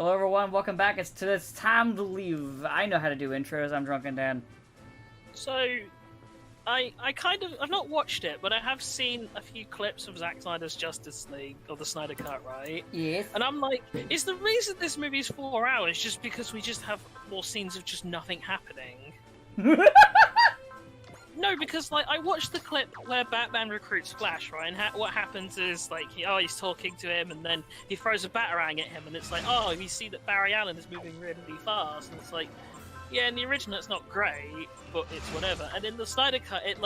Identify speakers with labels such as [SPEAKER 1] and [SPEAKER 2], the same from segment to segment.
[SPEAKER 1] Hello everyone, welcome back. It's time to leave. I know how to do intros. I'm Drunken Dan.
[SPEAKER 2] So, I've not watched it, but I have seen a few clips of Zack Snyder's Justice League, or the Snyder Cut, right?
[SPEAKER 1] Yes.
[SPEAKER 2] And I'm like, is the reason this movie's 4 hours just because we just have more scenes of just nothing happening? No, because like I watched the clip where Batman recruits Flash, right? And what happens is like he's talking to him, and then he throws a batarang at him, and it's like, oh, you see that Barry Allen is moving really fast, and it's like, yeah, in the original it's not great, but it's whatever. And in the Snyder Cut, it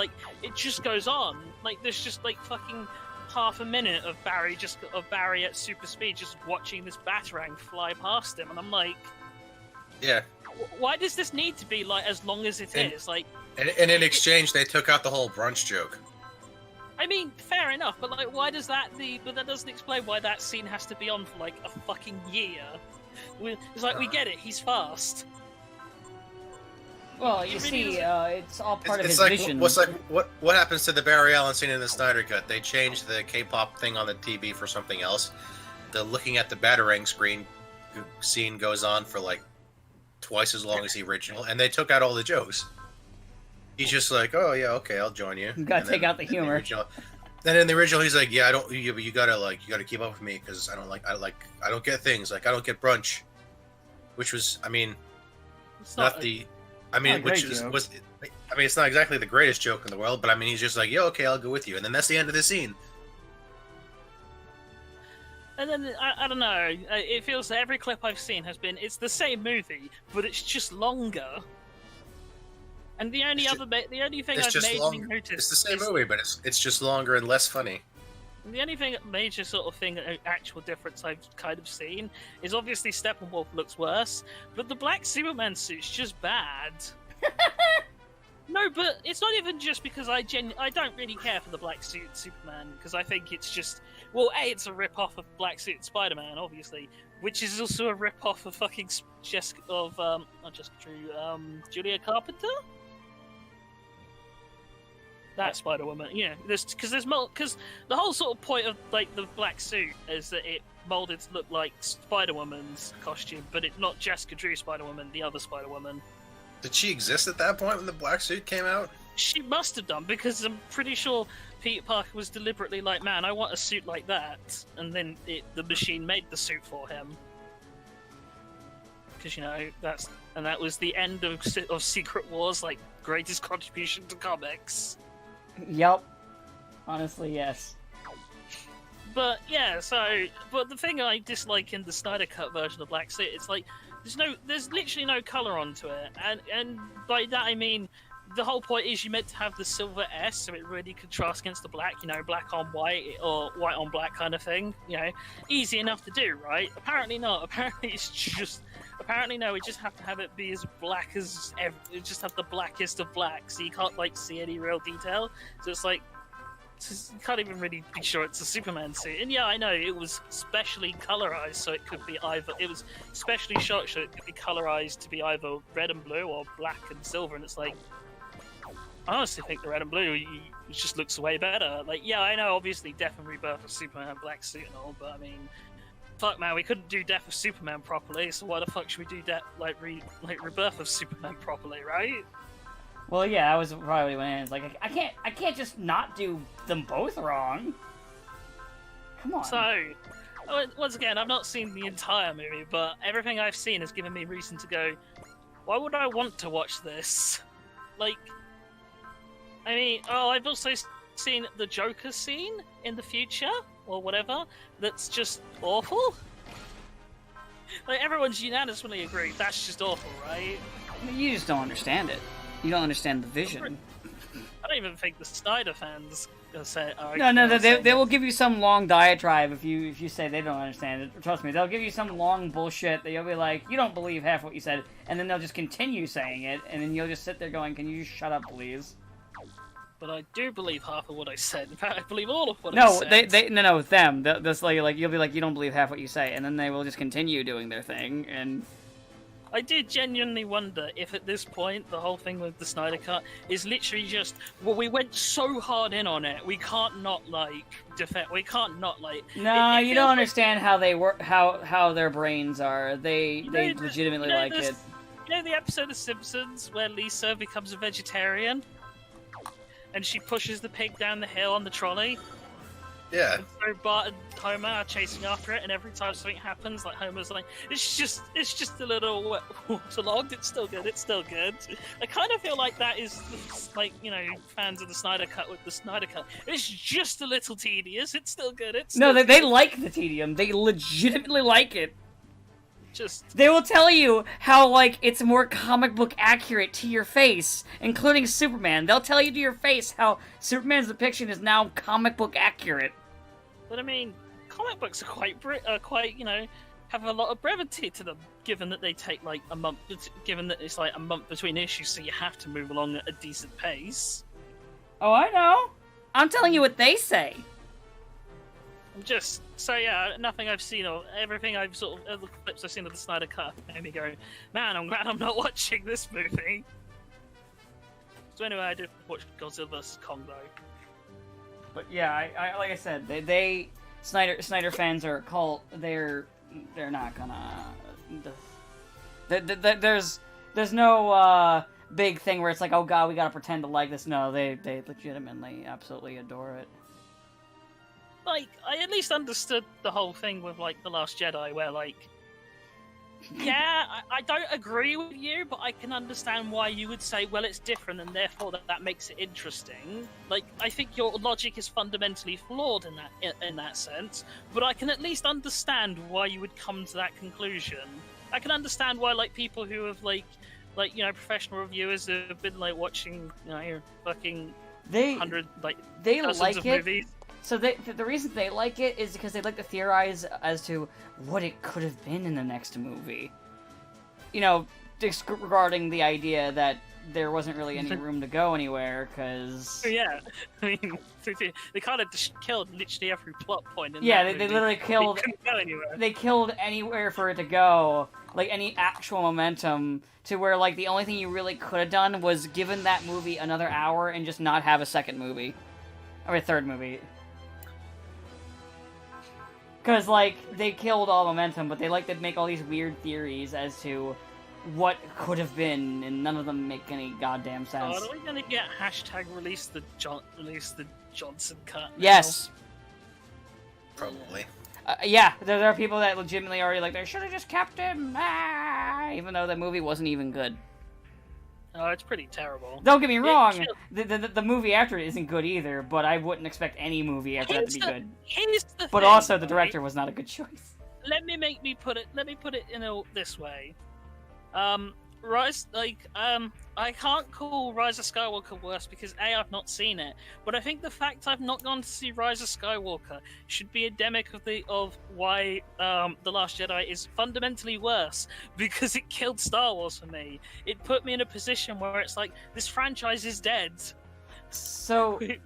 [SPEAKER 2] just goes on. Like there's just like fucking half a minute of Barry at super speed just watching this batarang fly past him, and I'm like,
[SPEAKER 3] yeah.
[SPEAKER 2] Why does this need to be like as long as it is? Like.
[SPEAKER 3] And in exchange, they took out the whole brunch joke.
[SPEAKER 2] I mean, fair enough, but like, why does that? But that doesn't explain why that scene has to be on for like a fucking year. It's like we get it; he's fast.
[SPEAKER 1] Well, you see, it's all part of his
[SPEAKER 3] like,
[SPEAKER 1] vision.
[SPEAKER 3] What happens to the Barry Allen scene in the Snyder Cut? They changed the K-pop thing on the TV for something else. The looking at the batarang scene goes on for like twice as long as the original, and they took out all the jokes. He's just like, oh yeah, okay, I'll join you.
[SPEAKER 1] You gotta take out the humor.
[SPEAKER 3] Then in the original, he's like, yeah, I don't. You gotta keep up with me because I don't get things like I don't get brunch, which was, I mean, it's not the, I mean, which is joke. I mean, it's not exactly the greatest joke in the world, but I mean, he's just like, yeah, okay, I'll go with you, and then that's the end of the scene.
[SPEAKER 2] And then I don't know. It feels that every clip I've seen has been it's the same movie, but it's just longer. And the only thing I've made me notice
[SPEAKER 3] it's the same movie, but it's just longer and less funny.
[SPEAKER 2] The only major sort of thing, actual difference I've kind of seen is obviously Steppenwolf looks worse, but the black Superman suit's just bad. No, but it's not even just because I don't really care for the black suit Superman because I think it's just it's a rip off of black suit Spider-Man, obviously, which is also a rip off of fucking Julia Carpenter. That Spider-Woman, yeah. Because the whole sort of point of like the black suit is that it molded to look like Spider-Woman's costume, but it's not Jessica Drew Spider-Woman, the other Spider-Woman.
[SPEAKER 3] Did she exist at that point when the black suit came out?
[SPEAKER 2] She must have done, because I'm pretty sure Peter Parker was deliberately like, "Man, I want a suit like that," and then the machine made the suit for him. Because that was the end of Secret Wars, like greatest contribution to comics.
[SPEAKER 1] Yep. Honestly, yes.
[SPEAKER 2] But yeah, but the thing I dislike in the Snyder Cut version of Black Suit, it's like there's literally no color onto it, and by that I mean the whole point is you meant to have the silver S, so it really contrasts against the black, black on white or white on black kind of thing. Easy enough to do, right? Apparently not. Apparently no. We just have to have it be as black as just have the blackest of black, so you can't like see any real detail. So it's like you can't even really be sure it's a Superman suit. And yeah, I know it was specially colorized, so it could be either. It was specially shot, so it could be colorized to be either red and blue or black and silver. And it's like, I honestly think the red and blue just looks way better. Like, yeah, I know obviously Death and Rebirth of Superman black suit and all, but I mean, fuck man, we couldn't do Death of Superman properly, so why the fuck should we do Rebirth of Superman properly, right?
[SPEAKER 1] Well, yeah, that was probably when it's like I can't just not do them both wrong. Come on.
[SPEAKER 2] So, once again, I've not seen the entire movie, but everything I've seen has given me reason to go, why would I want to watch this? Like, I mean, I've also seen the Joker scene in the future, or whatever, that's just awful. Like, everyone's unanimously agreed, that's just awful, right?
[SPEAKER 1] You just don't understand it. You don't understand the vision.
[SPEAKER 2] I don't even think the Snyder fans say.
[SPEAKER 1] No, they will give you some long diatribe if you say they don't understand it. Trust me, they'll give you some long bullshit that you'll be like, you don't believe half what you said, and then they'll just continue saying it, and then you'll just sit there going, can you just shut up, please?
[SPEAKER 2] But I do believe half of what I said. In fact, I believe all of what I said.
[SPEAKER 1] No, them. They'll like you'll be like, you don't believe half what you say, and then they will just continue doing their thing, and
[SPEAKER 2] I do genuinely wonder if at this point the whole thing with the Snyder Cut is literally just, well, we went so hard in on it, we can't not like defend. We can't not like.
[SPEAKER 1] No, you don't
[SPEAKER 2] feels
[SPEAKER 1] understand how they work, how their brains are. They legitimately like it.
[SPEAKER 2] You know the episode of Simpsons where Lisa becomes a vegetarian, and she pushes the pig down the hill on the trolley.
[SPEAKER 3] Yeah.
[SPEAKER 2] And so Bart and Homer are chasing after it, and every time something happens, like Homer's like, it's just a little waterlogged. It's still good. It's still good. I kind of feel like that is like, you know, fans of the Snyder Cut with the Snyder Cut. It's just a little tedious. It's still good. It's still
[SPEAKER 1] they like the tedium. They legitimately like it.
[SPEAKER 2] Just
[SPEAKER 1] They will tell you how, like, it's more comic book accurate to your face, including Superman. They'll tell you to your face how Superman's depiction is now comic book accurate.
[SPEAKER 2] But I mean, comic books are quite, you know, have a lot of brevity to them, given that they take like a month, given that it's like a month between issues, so you have to move along at a decent pace.
[SPEAKER 1] Oh, I know. I'm telling you what they say.
[SPEAKER 2] Nothing I've seen or everything I've sort of the clips I've seen of the Snyder Cut made me go, man, I'm glad I'm not watching this movie. So anyway, I did watch Godzilla vs Kong though.
[SPEAKER 1] But yeah, I like I said, they Snyder fans are a cult. They're not gonna. There's no big thing where it's like, oh god, we gotta pretend to like this. No, they legitimately absolutely adore it.
[SPEAKER 2] Like, I at least understood the whole thing with, like, The Last Jedi, where, like... Yeah, I don't agree with you, but I can understand why you would say, well, it's different, and therefore that makes it interesting. Like, I think your logic is fundamentally flawed in that sense, but I can at least understand why you would come to that conclusion. I can understand why, like, people who have, like, you know, professional reviewers have been, like, watching, you know, fucking hundred, like, dozens of movies.
[SPEAKER 1] So the reason they like it is because they like to theorize as to what it could have been in the next movie. You know, regarding the idea that there wasn't really any room to go anywhere, because...
[SPEAKER 2] Yeah, I mean, they kind of just killed literally every plot point in
[SPEAKER 1] yeah,
[SPEAKER 2] that
[SPEAKER 1] they literally killed...
[SPEAKER 2] They couldn't go anywhere.
[SPEAKER 1] They killed anywhere for it to go, like any actual momentum, to where, like, the only thing you really could have done was given that movie another hour and just not have a second movie. Or a third movie. Because, like, they killed all momentum, but they like to make all these weird theories as to what could have been, and none of them make any goddamn sense.
[SPEAKER 2] Oh, are we gonna get hashtag release the Johnson cut?
[SPEAKER 1] Yes.
[SPEAKER 3] Probably.
[SPEAKER 1] Yeah, there are people that legitimately already like, they should have just kept him, even though the movie wasn't even good.
[SPEAKER 2] Oh, it's pretty terrible.
[SPEAKER 1] Don't get me wrong, the movie after it isn't good either, but I wouldn't expect any movie after that to be good. But also, the director was not a good choice.
[SPEAKER 2] Let me put it in this way. I can't call Rise of Skywalker worse because A, I've not seen it, but I think the fact I've not gone to see Rise of Skywalker should be endemic of why The Last Jedi is fundamentally worse, because it killed Star Wars for me. It put me in a position where it's like, this franchise is dead.
[SPEAKER 1] So
[SPEAKER 2] It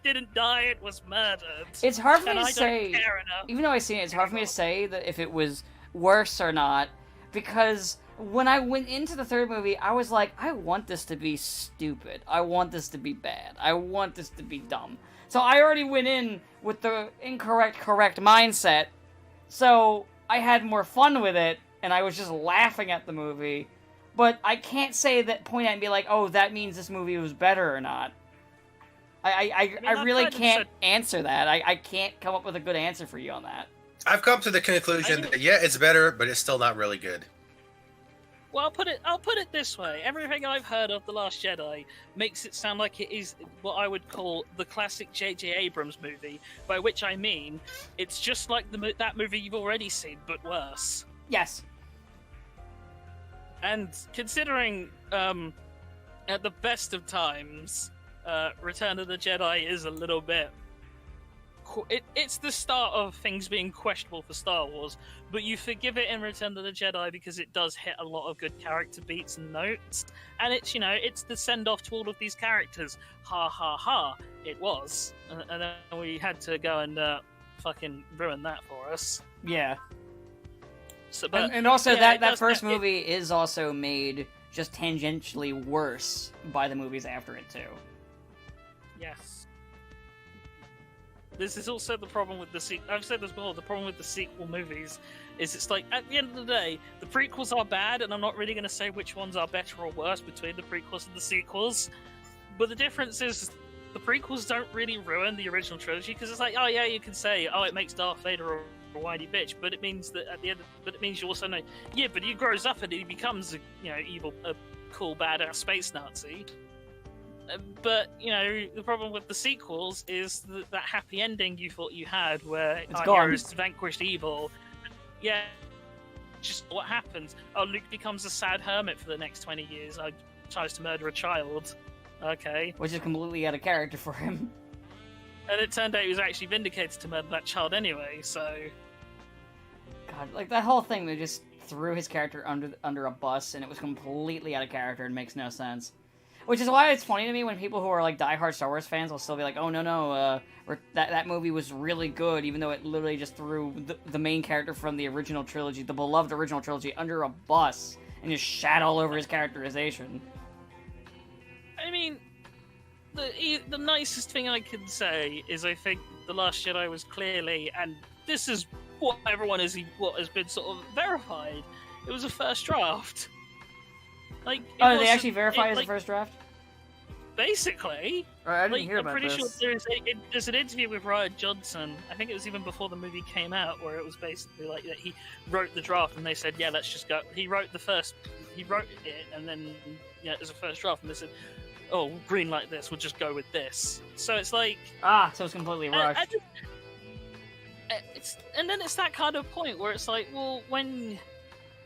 [SPEAKER 2] didn't die, it was murdered.
[SPEAKER 1] It's hard for me to
[SPEAKER 2] say,
[SPEAKER 1] say, even though I've seen it, it's hard for me to say that if it was worse or not, because when I went into the third movie, I was like, I want this to be stupid. I want this to be bad. I want this to be dumb. So I already went in with the correct mindset. So I had more fun with it, and I was just laughing at the movie. But I can't say that, point at and be like, oh, that means this movie was better or not. I really can't answer that. I can't come up with a good answer for you on that.
[SPEAKER 3] I've come to the conclusion that, yeah, it's better, but it's still not really good.
[SPEAKER 2] Well, I'll put it this way. Everything I've heard of The Last Jedi makes it sound like it is what I would call the classic J.J. Abrams movie, by which I mean it's just like that movie you've already seen, but worse.
[SPEAKER 1] Yes.
[SPEAKER 2] And considering, at the best of times, Return of the Jedi is a little bit... It's the start of things being questionable for Star Wars, but you forgive it in Return of the Jedi because it does hit a lot of good character beats and notes, and it's, you know, it's the send-off to all of these characters. Ha ha ha, it was. And then we had to go and fucking ruin that for us.
[SPEAKER 1] Yeah.
[SPEAKER 2] So, but
[SPEAKER 1] and also
[SPEAKER 2] yeah,
[SPEAKER 1] that first movie is also made just tangentially worse by the movies after it too.
[SPEAKER 2] Yes. This is also the problem with the I've said this before. The problem with the sequel movies is it's like at the end of the day, the prequels are bad, and I'm not really going to say which ones are better or worse between the prequels and the sequels. But the difference is the prequels don't really ruin the original trilogy because it's like, oh yeah, you can say, oh, it makes Darth Vader a whiny bitch, but it means that at the end, but it means you also know, yeah, but he grows up and he becomes a evil, a cool badass space Nazi. But the problem with the sequels is that happy ending you thought you had, where our heroes vanquished evil. Yeah, just what happens? Oh, Luke becomes a sad hermit for the next 20 years. Tries to murder a child. Okay.
[SPEAKER 1] Which is completely out of character for him.
[SPEAKER 2] And it turned out he was actually vindicated to murder that child anyway, so...
[SPEAKER 1] God, like, that whole thing, they just threw his character under a bus, and it was completely out of character and makes no sense. Which is why it's funny to me when people who are, like, diehard Star Wars fans will still be like, oh, no, that movie was really good, even though it literally just threw the main character from the original trilogy, the beloved original trilogy, under a bus, and just shat all over his characterization.
[SPEAKER 2] I mean, the nicest thing I can say is I think The Last Jedi was clearly, and this is what what has been sort of verified, it was a first draft. Like,
[SPEAKER 1] oh, they actually verified as a first draft?
[SPEAKER 2] Basically.
[SPEAKER 1] I didn't hear about
[SPEAKER 2] I'm pretty
[SPEAKER 1] this.
[SPEAKER 2] sure there's an interview with Rian Johnson, I think it was even before the movie came out, where it was basically like that he wrote the draft and they said, yeah, let's just go. He wrote it and then, it was a first draft and they said, oh, green like this, we'll just go with this. So it's like...
[SPEAKER 1] so it's completely rushed.
[SPEAKER 2] And then it's that kind of point where it's like, well, when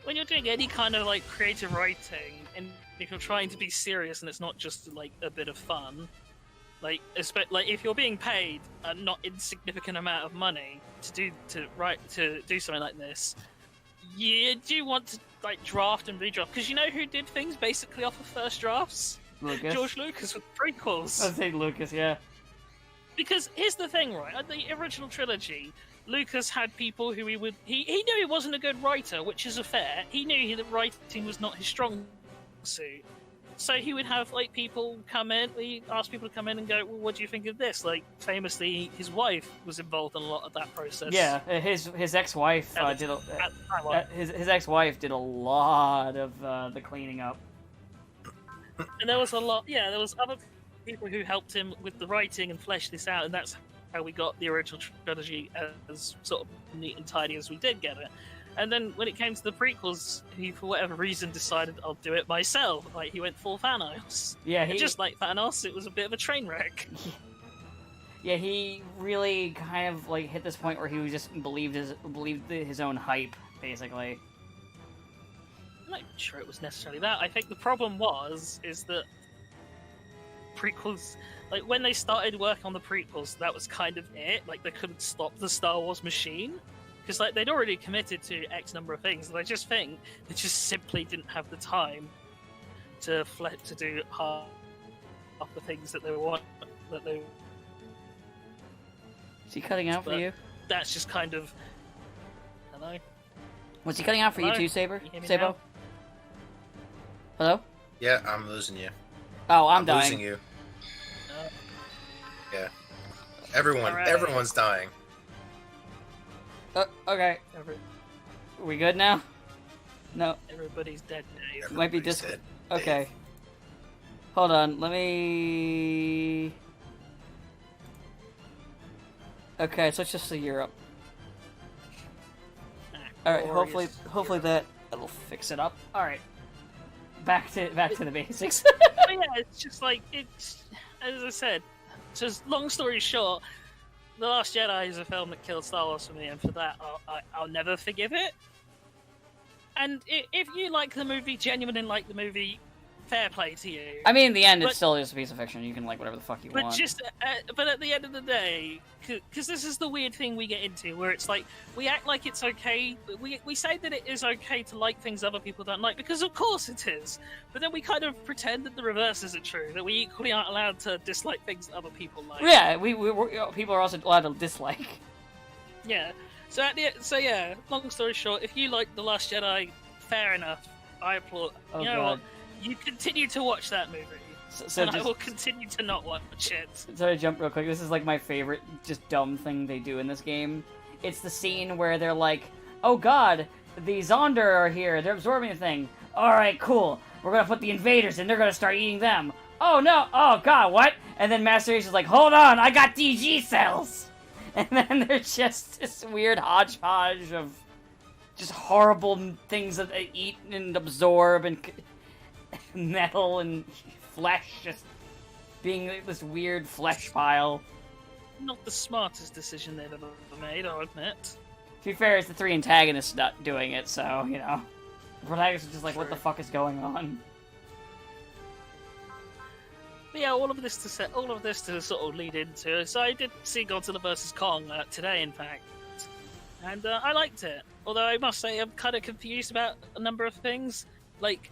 [SPEAKER 2] you're doing any kind of like creative writing and if you're trying to be serious and it's not just like a bit of fun, like if you're being paid a not insignificant amount of money to do something like this, you do want to like draft and redraft, because you know who did things basically off of first drafts?
[SPEAKER 1] Lucas.
[SPEAKER 2] George Lucas with prequels.
[SPEAKER 1] I'd say Lucas, yeah.
[SPEAKER 2] Because here's the thing, right? At the original trilogy, Lucas had people who he knew he wasn't a good writer, which is fair. He knew that writing was not his strong suit. So he would have like people come in, he asked people to come in and go, well, what do you think of this? Like, famously, his wife was involved in a lot of that process.
[SPEAKER 1] Yeah, his ex-wife his ex-wife did a lot of the cleaning up.
[SPEAKER 2] And there was there was other people who helped him with the writing and fleshed this out, and that's how we got the original trilogy as sort of neat and tidy as we did get it. And then when it came to the prequels, he, for whatever reason, decided I'll do it myself. Like, he went full Thanos.
[SPEAKER 1] Yeah,
[SPEAKER 2] and just like Thanos, it was a bit of a train wreck.
[SPEAKER 1] Yeah, he really kind of like hit this point where he was just believed his own hype, basically.
[SPEAKER 2] I'm not sure it was necessarily that. I think the problem is that prequels, like when they started working on the prequels, that was kind of it. Like, they couldn't stop the Star Wars machine. Because like they'd already committed to X number of things, and I just think they just simply didn't have the time to do half the things that they want.
[SPEAKER 1] Is he cutting out for you?
[SPEAKER 2] That's just kind of. Hello.
[SPEAKER 1] Was he cutting out for you too, Saber? Sabo? Hello?
[SPEAKER 3] Yeah, I'm losing you.
[SPEAKER 1] Oh, I'm dying.
[SPEAKER 3] Losing you. Yeah. Everyone's dying.
[SPEAKER 1] Okay. We good now? No.
[SPEAKER 2] Everybody's dead, Dave.
[SPEAKER 1] Might be just. Okay. Hold on. Let me. Okay, so let's just see Europe. All right. Hopefully that'll fix it up. All right. Back to the basics.
[SPEAKER 2] But yeah, it's just like it's. As I said, just long story short. The Last Jedi is a film that killed Star Wars for me, and for that, I'll never forgive it. And if you like the movie, genuinely like the movie, fair play to you.
[SPEAKER 1] I mean, in the end, it's still just a piece of fiction. You can like whatever the fuck you want.
[SPEAKER 2] But at the end of the day, because this is the weird thing we get into, where it's like, we act like it's okay, we say that it is okay to like things other people don't like, because of course it is. But then we kind of pretend that the reverse isn't true, that we equally aren't allowed to dislike things that other people like.
[SPEAKER 1] Yeah, we people are also allowed to dislike.
[SPEAKER 2] Yeah, So yeah, long story short, if you like The Last Jedi, fair enough. I applaud.
[SPEAKER 1] Oh,
[SPEAKER 2] you know
[SPEAKER 1] God.
[SPEAKER 2] what? You continue to watch that movie,
[SPEAKER 1] So
[SPEAKER 2] and I
[SPEAKER 1] just,
[SPEAKER 2] will continue to not watch it.
[SPEAKER 1] sorry to jump real quick. This is like my favorite, just dumb thing they do in this game. It's the scene where they're like, "Oh God, the Zonder are here. They're absorbing the thing. All right, cool. We're gonna put the invaders in. They're gonna start eating them. Oh no! Oh God, what?" And then Master Ace is like, "Hold on, I got DG cells." And then there's just this weird hodgepodge of just horrible things that they eat and absorb, and metal and flesh, just being like this weird flesh pile.
[SPEAKER 2] Not the smartest decision they've ever made, I'll admit.
[SPEAKER 1] To be fair, it's the three antagonists not doing it, so, you know. The protagonists are just like, what the fuck is going on?
[SPEAKER 2] But yeah, all of this to sort of lead into. So I did see Godzilla vs Kong today, in fact, and I liked it. Although I must say I'm kind of confused about a number of things. Like,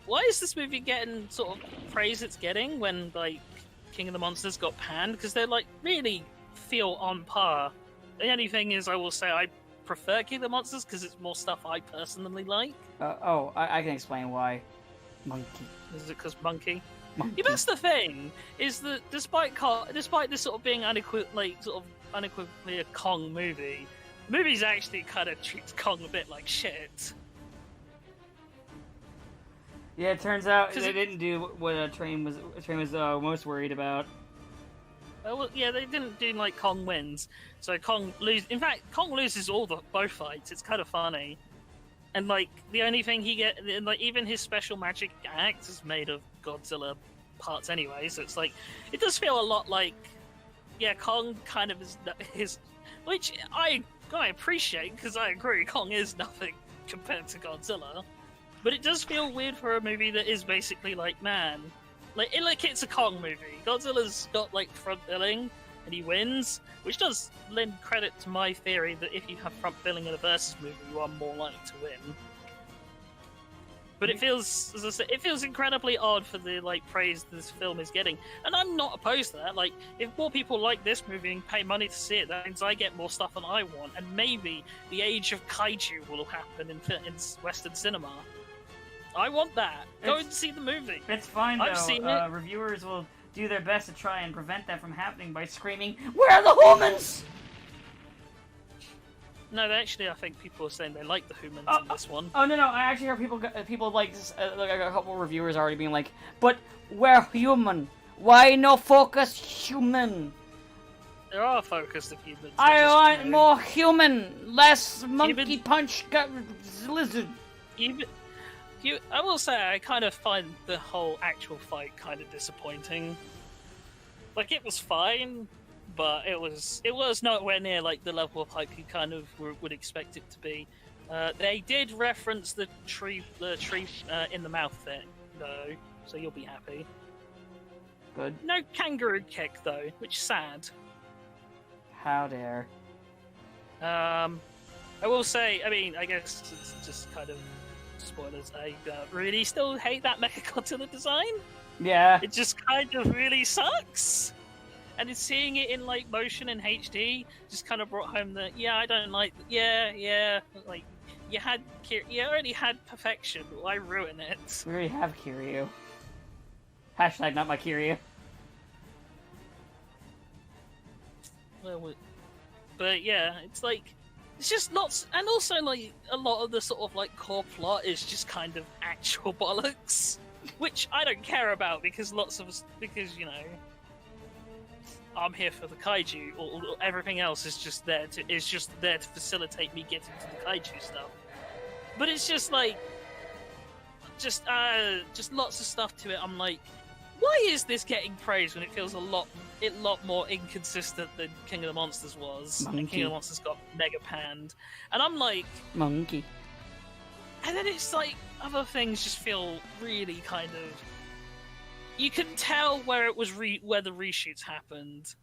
[SPEAKER 2] why is this movie getting sort of praise it's getting when like King of the Monsters got panned? Because they're like really feel on par. The only thing is, I will say I prefer King of the Monsters because it's more stuff I personally like.
[SPEAKER 1] I can explain why. Monkey.
[SPEAKER 2] Is it because Monkey?
[SPEAKER 1] Monkey.
[SPEAKER 2] Yeah, that's the thing. Is that despite this sort of being unequivocally a Kong movie, the movie's actually kind of treats Kong a bit like shit.
[SPEAKER 1] Yeah, it turns out they didn't do what Train was most worried about.
[SPEAKER 2] Well, yeah, they didn't do like Kong wins, so Kong loses. In fact, Kong loses both fights. It's kind of funny, and like the only thing he gets, like even his special magic axe is made of Godzilla parts anyway. So it's like it does feel a lot like, yeah, Kong kind of is his, which I appreciate because I agree, Kong is nothing compared to Godzilla, but it does feel weird for a movie that is basically like man. Like it's a Kong movie. Godzilla's got like front billing and he wins, which does lend credit to my theory that if you have front billing in a versus movie, you are more likely to win. But it feels, as I said, it feels incredibly odd for the like praise this film is getting, and I'm not opposed to that. Like, if more people like this movie and pay money to see it, that means I get more stuff than I want, and maybe the age of kaiju will happen in Western cinema. I want that. Go and see the movie.
[SPEAKER 1] It's fine, though.
[SPEAKER 2] I've seen it.
[SPEAKER 1] Reviewers will do their best to try and prevent that from happening by screaming, "Where are the humans?"
[SPEAKER 2] No, actually, I think people are saying they like the humans in this one.
[SPEAKER 1] Oh, no, I actually heard people like a couple of reviewers already being like, "But we're human. Why no focus human?
[SPEAKER 2] There are focused of humans.
[SPEAKER 1] I want more human, less monkey punch lizard."
[SPEAKER 2] I will say, I kind of find the whole actual fight kind of disappointing. Like, it was fine, but it was nowhere near like the level of hype you kind of would expect it to be. They did reference the tree in the mouth thing, though, so you'll be happy.
[SPEAKER 1] Good.
[SPEAKER 2] No kangaroo kick though, which is sad.
[SPEAKER 1] How dare.
[SPEAKER 2] I will say, I mean, I guess it's just kind of spoilers. I really still hate that Mechagodzilla design.
[SPEAKER 1] Yeah.
[SPEAKER 2] It just kind of really sucks. And it's seeing it in like motion and HD just kind of brought home that I don't like. Yeah. Like you already had perfection. Why ruin it?
[SPEAKER 1] We already have Kiryu. Hashtag not my Kiryu.
[SPEAKER 2] Well, but yeah, it's like it's just lots, and also like a lot of the sort of like core plot is just kind of actual bollocks, which I don't care about because you know, I'm here for the kaiju, or everything else is just there to facilitate me getting to the kaiju stuff. But it's just like, just lots of stuff to it. I'm like, why is this getting praise when it feels a lot more inconsistent than King of the Monsters was?
[SPEAKER 1] Monkey.
[SPEAKER 2] And King of the Monsters got mega panned, and I'm like,
[SPEAKER 1] Monkey.
[SPEAKER 2] and then it's like other things just feel really kind of. You can tell where it was where the reshoots happened.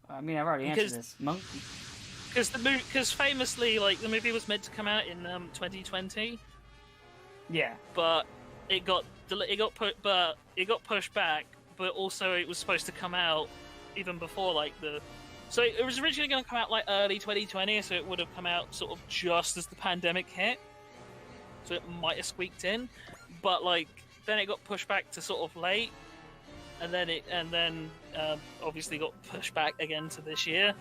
[SPEAKER 1] I mean, I've already answered this. Monkey.
[SPEAKER 2] Because famously, like the movie was meant to come out in 2020.
[SPEAKER 1] Yeah.
[SPEAKER 2] But it got pushed back. But also, it was supposed to come out even before like the So it was originally going to come out like early 2020, so it would have come out sort of just as the pandemic hit. So it might have squeaked in, but like then it got pushed back to sort of late, and then obviously got pushed back again to this year.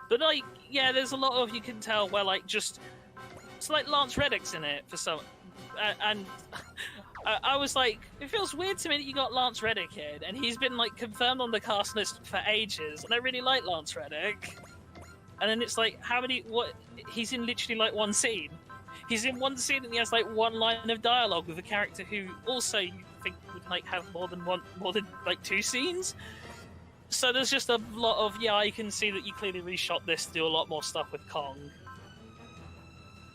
[SPEAKER 2] But like, yeah, there's a lot of, you can tell where like just it's like Lance Reddick's in it for some, and I was like, it feels weird to me that you got Lance Reddick in, and he's been like confirmed on the cast list for ages, and I really like Lance Reddick. And then it's like, he's in literally like one scene. He's in one scene and he has like one line of dialogue with a character who also you think would like have more than like two scenes. So there's just a lot of, yeah, I can see that you clearly reshot this to do a lot more stuff with Kong.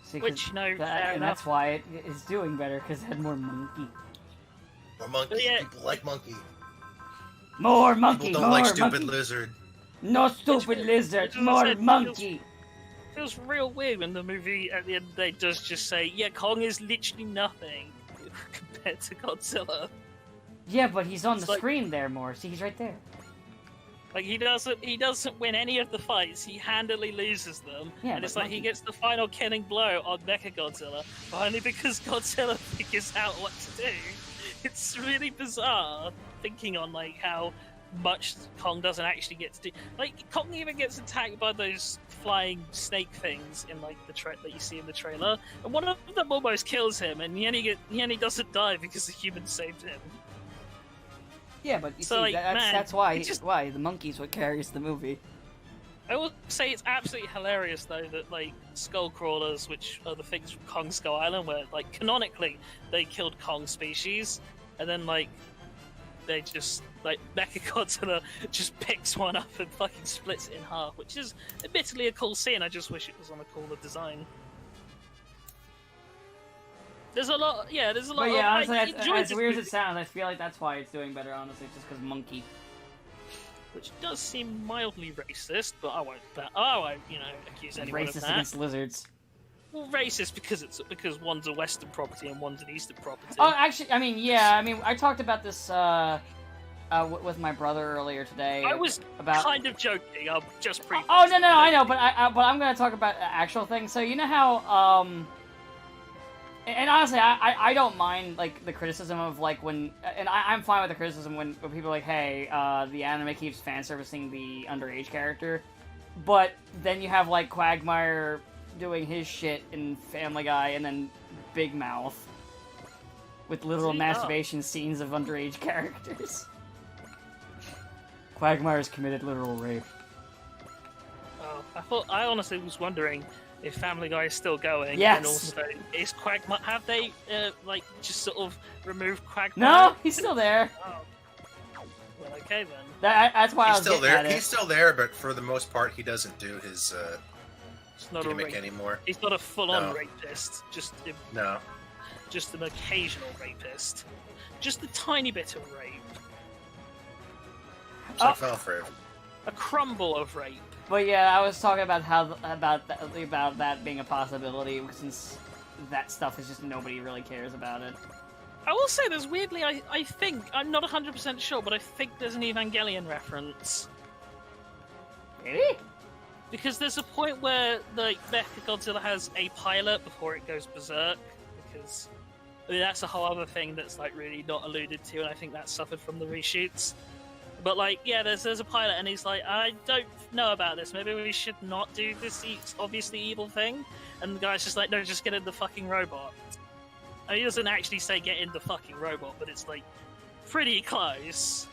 [SPEAKER 1] See,
[SPEAKER 2] which, you know,
[SPEAKER 1] and
[SPEAKER 2] fair enough.
[SPEAKER 1] that's why it is doing better, because it had more monkey.
[SPEAKER 3] More monkey.
[SPEAKER 2] Yeah.
[SPEAKER 3] People like monkey.
[SPEAKER 1] More monkey.
[SPEAKER 3] People don't
[SPEAKER 1] more
[SPEAKER 3] like stupid
[SPEAKER 1] monkey.
[SPEAKER 3] lizard.
[SPEAKER 1] No stupid lizard.
[SPEAKER 2] which, as I
[SPEAKER 1] More
[SPEAKER 2] said,
[SPEAKER 1] monkey.
[SPEAKER 2] Feels real weird when the movie at the end of the day does just say, yeah, Kong is literally nothing compared to Godzilla.
[SPEAKER 1] Yeah, but he's on
[SPEAKER 2] It's
[SPEAKER 1] the
[SPEAKER 2] like-
[SPEAKER 1] screen there more. See, he's right there.
[SPEAKER 2] Like he doesn't win any of the fights. He handily loses them,
[SPEAKER 1] Yeah,
[SPEAKER 2] and
[SPEAKER 1] but
[SPEAKER 2] it's like he
[SPEAKER 1] monkey-
[SPEAKER 2] gets the final killing blow on Mechagodzilla, only because Godzilla figures out what to do. It's really bizarre thinking on like how much Kong doesn't actually get to do. Like Kong even gets attacked by those flying snake things in like the that you see in the trailer, and one of them almost kills him, and he only doesn't die because the human saved him.
[SPEAKER 1] Yeah, but you
[SPEAKER 2] So,
[SPEAKER 1] see,
[SPEAKER 2] like, man,
[SPEAKER 1] that's why
[SPEAKER 2] it just-
[SPEAKER 1] why the monkey's what carries the movie.
[SPEAKER 2] I will say it's absolutely hilarious though that like skull crawlers, which are the things from Kong Skull Island, where like canonically they killed Kong species, and then like they just like Mechagodzilla just picks one up and fucking splits it in half, which is admittedly a cool scene. I just wish it was on a cooler design. There's a lot, yeah. There's a lot.
[SPEAKER 1] But yeah,
[SPEAKER 2] I
[SPEAKER 1] honestly,
[SPEAKER 2] enjoyed
[SPEAKER 1] as
[SPEAKER 2] this
[SPEAKER 1] weird as
[SPEAKER 2] movie,
[SPEAKER 1] it sounds, I feel like that's why it's doing better, honestly, just because monkey.
[SPEAKER 2] which does seem mildly racist, but I won't, you know, accuse anyone of
[SPEAKER 1] Racist
[SPEAKER 2] that.
[SPEAKER 1] against lizards.
[SPEAKER 2] Well, racist because one's a Western property and one's an Eastern property.
[SPEAKER 1] Oh, actually, I mean, yeah, I mean, I talked about this with my brother earlier today.
[SPEAKER 2] I was
[SPEAKER 1] about.
[SPEAKER 2] kind of joking. I'll just
[SPEAKER 1] Oh no, I know, but I'm gonna talk about actual things. So you know how and honestly, I don't mind like the criticism of like when, and I'm fine with the criticism when people are like, hey, the anime keeps fan servicing the underage character, but then you have like Quagmire doing his shit in Family Guy, and then Big Mouth with literal masturbation scenes of underage characters. Quagmire's committed literal rape.
[SPEAKER 2] Oh, I honestly was wondering if Family Guy is still going.
[SPEAKER 1] Yes.
[SPEAKER 2] And also, is Quagmire? Have they like just sort of removed Quagmire?
[SPEAKER 1] No, he's still there.
[SPEAKER 2] Oh. Well, okay then.
[SPEAKER 1] That's why I
[SPEAKER 3] He's
[SPEAKER 1] was
[SPEAKER 3] still
[SPEAKER 1] getting
[SPEAKER 3] there.
[SPEAKER 1] at it.
[SPEAKER 3] He's still there, but for the most part, he doesn't do his
[SPEAKER 2] It's not
[SPEAKER 3] gimmick
[SPEAKER 2] a rape.
[SPEAKER 3] anymore.
[SPEAKER 2] He's not a full-on
[SPEAKER 3] No.
[SPEAKER 2] rapist. Just
[SPEAKER 3] No.
[SPEAKER 2] an occasional rapist. Just a tiny bit of rape.
[SPEAKER 3] It's like Valfred.
[SPEAKER 2] A crumble of rape.
[SPEAKER 1] But yeah, I was talking about about that being a possibility, since that stuff is just nobody really cares about it.
[SPEAKER 2] I will say there's weirdly, I think, I'm not 100% sure, but I think there's an Evangelion reference.
[SPEAKER 1] Really?
[SPEAKER 2] Because there's a point where like Mechagodzilla has a pilot before it goes berserk, because I mean, that's a whole other thing that's like really not alluded to, and I think that suffered from the reshoots. But like, yeah, there's a pilot, and he's like, I don't know about this. Maybe we should not do this obviously evil thing. And the guy's just like, no, just get in the fucking robot. And he doesn't actually say get in the fucking robot, but it's like pretty close.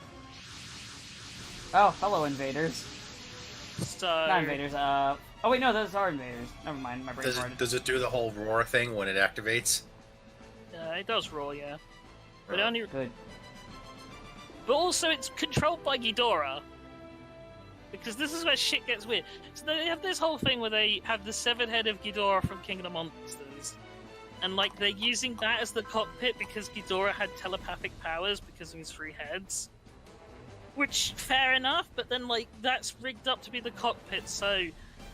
[SPEAKER 1] Oh, hello, invaders.
[SPEAKER 2] So
[SPEAKER 1] Not invaders. Oh wait, no, those are invaders. Never mind, my brain farted.
[SPEAKER 3] Does it do the whole roar thing when it activates?
[SPEAKER 2] it does roar, yeah. But
[SPEAKER 3] Right.
[SPEAKER 2] only.
[SPEAKER 1] Good.
[SPEAKER 2] But also, it's controlled by Ghidorah. Because this is where shit gets weird. So they have this whole thing where they have the severed head of Ghidorah from King of the Monsters. And, like, they're using that as the cockpit because Ghidorah had telepathic powers because of his 3 heads. Which, fair enough, but then, like, that's rigged up to be the cockpit, so...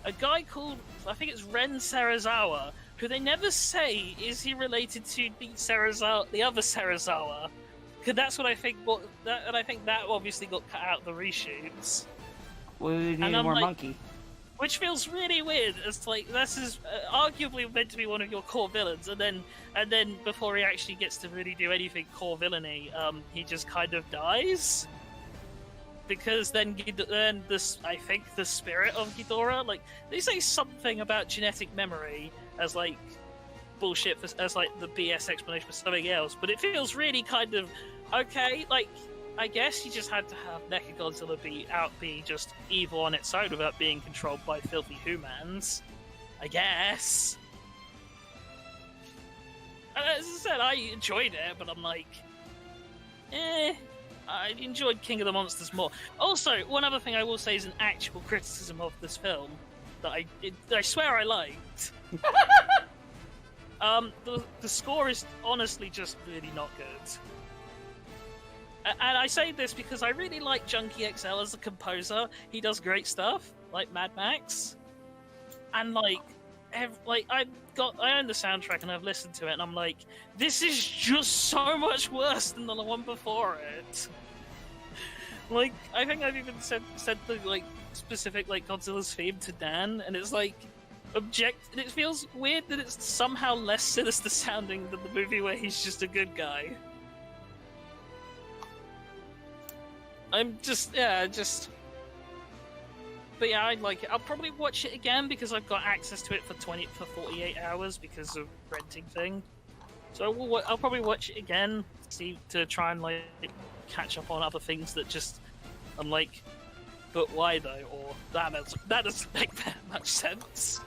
[SPEAKER 2] A guy called, I think it's Ren Serizawa, who they never say, is he related to the other Serizawa? Because that's what I think. And I think that obviously got cut out of the reshoots.
[SPEAKER 1] We need
[SPEAKER 2] And I'm
[SPEAKER 1] more
[SPEAKER 2] like-
[SPEAKER 1] monkey.
[SPEAKER 2] Which feels really weird. It's like this is arguably meant to be one of your core villains, and then before he actually gets to really do anything core villainy, he just kind of dies. Because then this, I think the spirit of Ghidorah, like they say something about genetic memory as like bullshit as like the BS explanation for something else, but it feels really kind of okay. Like I guess you just had to have Mechagodzilla be just evil on its own without being controlled by filthy humans. I guess. And as I said, I enjoyed it, but I'm like, I enjoyed King of the Monsters more. Also, one other thing I will say is an actual criticism of this film that I swear I liked. The score is honestly just really not good. And I say this because I really like Junkie XL as a composer. He does great stuff, like Mad Max. And I own the soundtrack and I've listened to it, and I'm like, this is just so much worse than the one before it. Like, I think I've even said the like specific like Godzilla's theme to Dan, and it's like and it feels weird that it's somehow less sinister sounding than the movie where he's just a good guy. But yeah, I like it. I'll probably watch it again because I've got access to it for 48 hours because of renting thing. So I'll probably watch it again, to try and like catch up on other things that just I'm like, but why though? Or that doesn't make that much sense.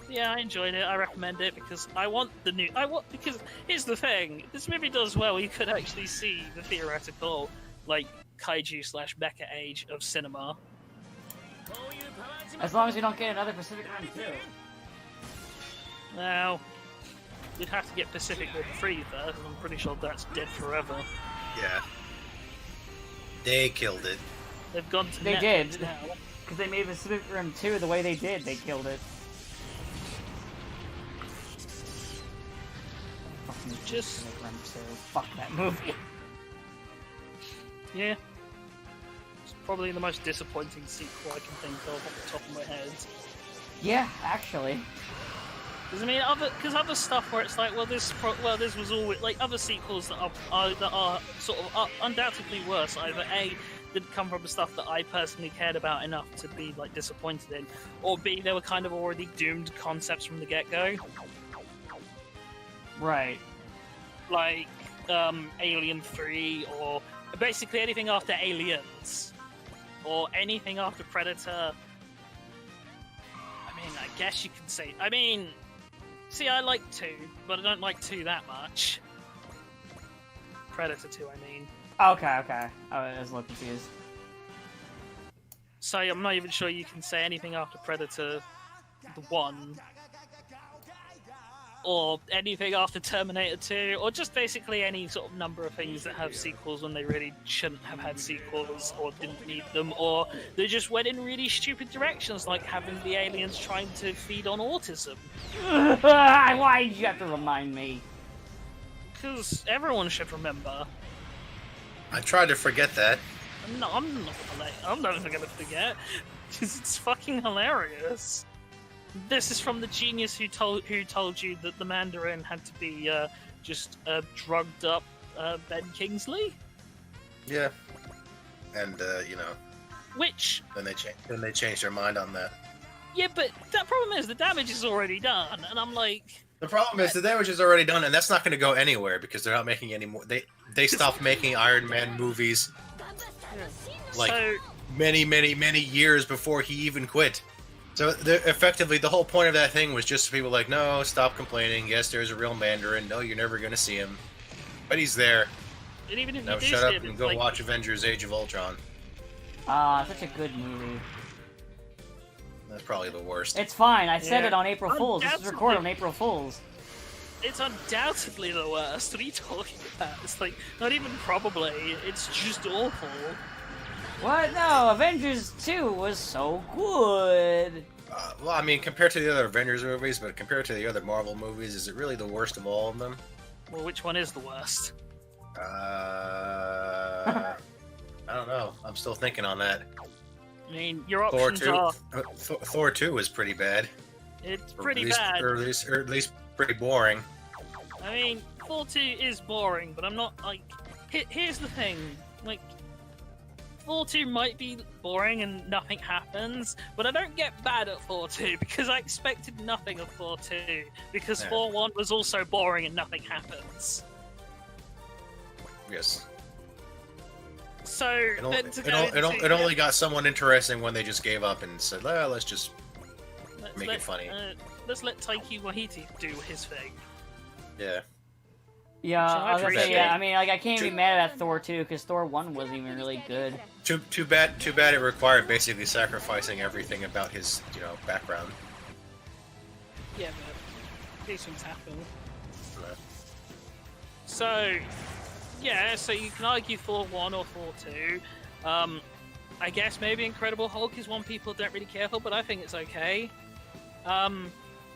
[SPEAKER 2] Yeah, I enjoyed it. I recommend it because because here's the thing: this movie does well. You could actually see the theoretical like kaiju/mecha age of cinema.
[SPEAKER 1] As long as we don't get another Pacific Rim 2.
[SPEAKER 2] Now, we'd have to get Pacific Rim 3 first, and I'm pretty sure that's dead forever.
[SPEAKER 3] Yeah. They killed it.
[SPEAKER 2] They've gone to
[SPEAKER 1] They
[SPEAKER 2] Netflix
[SPEAKER 1] did.
[SPEAKER 2] now.
[SPEAKER 1] Because they made Pacific Rim 2 the way they did, they killed it. Fucking
[SPEAKER 2] Just-
[SPEAKER 1] Pacific Rim 2. Fuck that movie.
[SPEAKER 2] Yeah. It's probably the most disappointing sequel I can think of off the top of my head.
[SPEAKER 1] Yeah, actually.
[SPEAKER 2] Because I mean, other stuff where it's like, this was all like other sequels that are sort of undoubtedly worse. Either A, didn't come from the stuff that I personally cared about enough to be like disappointed in, or B, they were kind of already doomed concepts from the get-go.
[SPEAKER 1] Right.
[SPEAKER 2] Like Alien 3, or basically anything after Aliens, or anything after Predator. I mean, I guess you can say. I mean, see, I like 2, but I don't like 2 that much. Predator 2, I mean.
[SPEAKER 1] Okay. I was a little confused.
[SPEAKER 2] So I'm not even sure you can say anything after Predator 1. Or anything after Terminator 2, or just basically any sort of number of things that have sequels when they really shouldn't have had sequels, or didn't need them, or they just went in really stupid directions, like having the aliens trying to feed on autism.
[SPEAKER 1] Why did you have to remind me?
[SPEAKER 2] Because everyone should remember.
[SPEAKER 3] I tried to forget that.
[SPEAKER 2] I'm never gonna forget, because it's fucking hilarious. This is from the genius who told you that the Mandarin had to be just drugged up Ben Kingsley.
[SPEAKER 3] Yeah. And
[SPEAKER 2] Which
[SPEAKER 3] then they changed their mind on that.
[SPEAKER 2] yeah, but that problem is the damage is already done, and I'm like,
[SPEAKER 3] The problem is the damage is already done, and that's not going to go anywhere because they're not making any more. They stopped making Iron Man movies like
[SPEAKER 2] so
[SPEAKER 3] many years before he even quit. So effectively, the whole point of that thing was just people like, no, stop complaining. Yes, there's a real Mandarin. No, you're never going to see him, but he's there.
[SPEAKER 2] and even if
[SPEAKER 3] Now
[SPEAKER 2] you do
[SPEAKER 3] shut
[SPEAKER 2] see
[SPEAKER 3] up
[SPEAKER 2] it,
[SPEAKER 3] and
[SPEAKER 2] it's
[SPEAKER 3] go
[SPEAKER 2] like,
[SPEAKER 3] watch Avengers: Age of Ultron.
[SPEAKER 1] Such a good movie.
[SPEAKER 3] That's probably the worst.
[SPEAKER 1] It's fine. I said
[SPEAKER 2] Yeah.
[SPEAKER 1] it on April Fools. This is
[SPEAKER 2] Undoubtedly.
[SPEAKER 1] recorded on April Fools.
[SPEAKER 2] It's undoubtedly the worst. What are you talking about? It's like not even probably. It's just awful.
[SPEAKER 1] What? No, Avengers 2 was so good.
[SPEAKER 3] Well, I mean, compared to the other Avengers movies, but compared to the other Marvel movies, is it really the worst of all of them?
[SPEAKER 2] Well, which one is the worst?
[SPEAKER 3] I don't know. I'm still thinking on that.
[SPEAKER 2] I mean, your
[SPEAKER 3] Thor
[SPEAKER 2] options
[SPEAKER 3] 2.
[SPEAKER 2] are
[SPEAKER 3] Thor 2 was pretty bad.
[SPEAKER 2] it's
[SPEAKER 3] Or
[SPEAKER 2] pretty
[SPEAKER 3] at least,
[SPEAKER 2] bad.
[SPEAKER 3] Or at least pretty boring.
[SPEAKER 2] I mean, Thor 2 is boring, but I'm not like. Here's the thing, like. Thor 2 might be boring and nothing happens, but I don't get bad at Thor 2 because I expected nothing of Thor 2 because
[SPEAKER 3] Yeah.
[SPEAKER 2] Thor 1 was also boring and nothing happens.
[SPEAKER 3] Yes.
[SPEAKER 2] So
[SPEAKER 3] It,
[SPEAKER 2] then to
[SPEAKER 3] it,
[SPEAKER 2] go
[SPEAKER 3] it,
[SPEAKER 2] into,
[SPEAKER 3] it only got someone interesting when they just gave up and said, well, let's just
[SPEAKER 2] let's
[SPEAKER 3] make it funny.
[SPEAKER 2] Let's let Taiki Waititi do his thing.
[SPEAKER 3] Yeah.
[SPEAKER 1] Yeah,
[SPEAKER 2] So
[SPEAKER 1] I was gonna say,
[SPEAKER 2] appreciate-
[SPEAKER 1] yeah. I mean, like, I can't be mad at Thor 2 because Thor 1 wasn't even really good.
[SPEAKER 3] Too bad it required basically sacrificing everything about his, background.
[SPEAKER 2] Yeah, but these things happen.
[SPEAKER 3] Uh,
[SPEAKER 2] So, yeah, so you can argue Thor 1 or Thor 2. I guess maybe Incredible Hulk is one people don't really care for, but I think it's okay.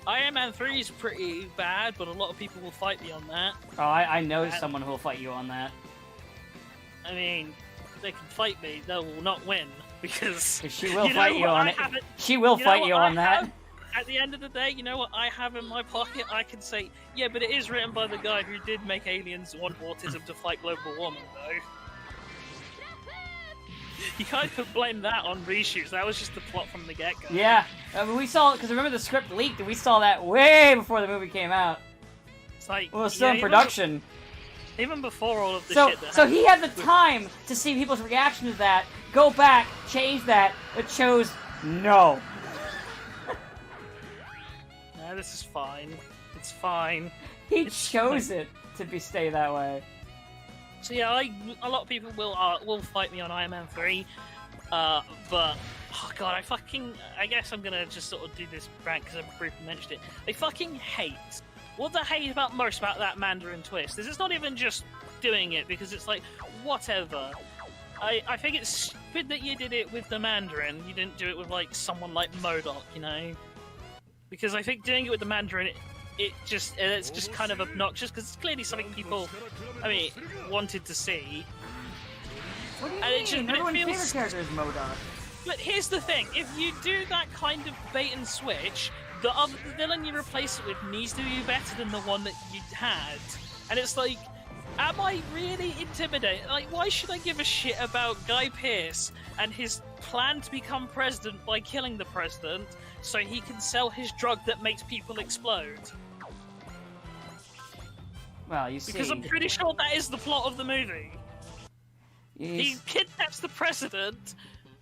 [SPEAKER 2] Iron Man 3 is pretty bad, but a lot of people will fight me on that.
[SPEAKER 1] Oh, I know someone who will fight you on that.
[SPEAKER 2] I mean, they can fight me, they will not win, because...
[SPEAKER 1] 'Cause she will
[SPEAKER 2] you know
[SPEAKER 1] fight you
[SPEAKER 2] what
[SPEAKER 1] on
[SPEAKER 2] I
[SPEAKER 1] it.
[SPEAKER 2] haven't-
[SPEAKER 1] She will
[SPEAKER 2] you know
[SPEAKER 1] fight
[SPEAKER 2] what
[SPEAKER 1] you
[SPEAKER 2] I
[SPEAKER 1] on that.
[SPEAKER 2] have? At the end of the day, you know what I have in my pocket? I can say, yeah, but it is written by the guy who did make aliens want autism to fight global warming, though. You can't blame that on reshoots. That was just the plot from the get-go.
[SPEAKER 1] Yeah, we saw because remember the script leaked, and we saw that way before the movie came out.
[SPEAKER 2] It's like,
[SPEAKER 1] Well, it was still in
[SPEAKER 2] even
[SPEAKER 1] production.
[SPEAKER 2] Even before all of the
[SPEAKER 1] So,
[SPEAKER 2] shit that
[SPEAKER 1] so
[SPEAKER 2] happened.
[SPEAKER 1] he had the time to see people's reaction to that, go back, change that, but chose no.
[SPEAKER 2] No, this is fine. It's fine.
[SPEAKER 1] He
[SPEAKER 2] It's
[SPEAKER 1] chose it to stay that way.
[SPEAKER 2] So yeah, a lot of people will fight me on Iron Man 3, but oh god, I guess I'm gonna just sort of do this rant because I briefly mentioned it. They fucking hate. What they hate most about that Mandarin twist is it's not even just doing it because it's like whatever. I think it's stupid that you did it with the Mandarin. You didn't do it with like someone like MODOK, you know? Because I think doing it with the Mandarin, it's just kind of obnoxious because it's clearly something people, wanted to see.
[SPEAKER 1] What do you
[SPEAKER 2] And it
[SPEAKER 1] mean?
[SPEAKER 2] just- it
[SPEAKER 1] Everyone's
[SPEAKER 2] feels-
[SPEAKER 1] favorite character is MODOK.
[SPEAKER 2] But here's the thing: if you do that kind of bait and switch, the villain you replace it with needs to be better than the one that you had. And it's like, am I really intimidated? Like, why should I give a shit about Guy Pearce and his plan to become president by killing the president so he can sell his drug that makes people explode?
[SPEAKER 1] Well, you see,
[SPEAKER 2] Because I'm pretty sure that is the plot of the movie. He
[SPEAKER 1] he's-
[SPEAKER 2] kidnaps the president,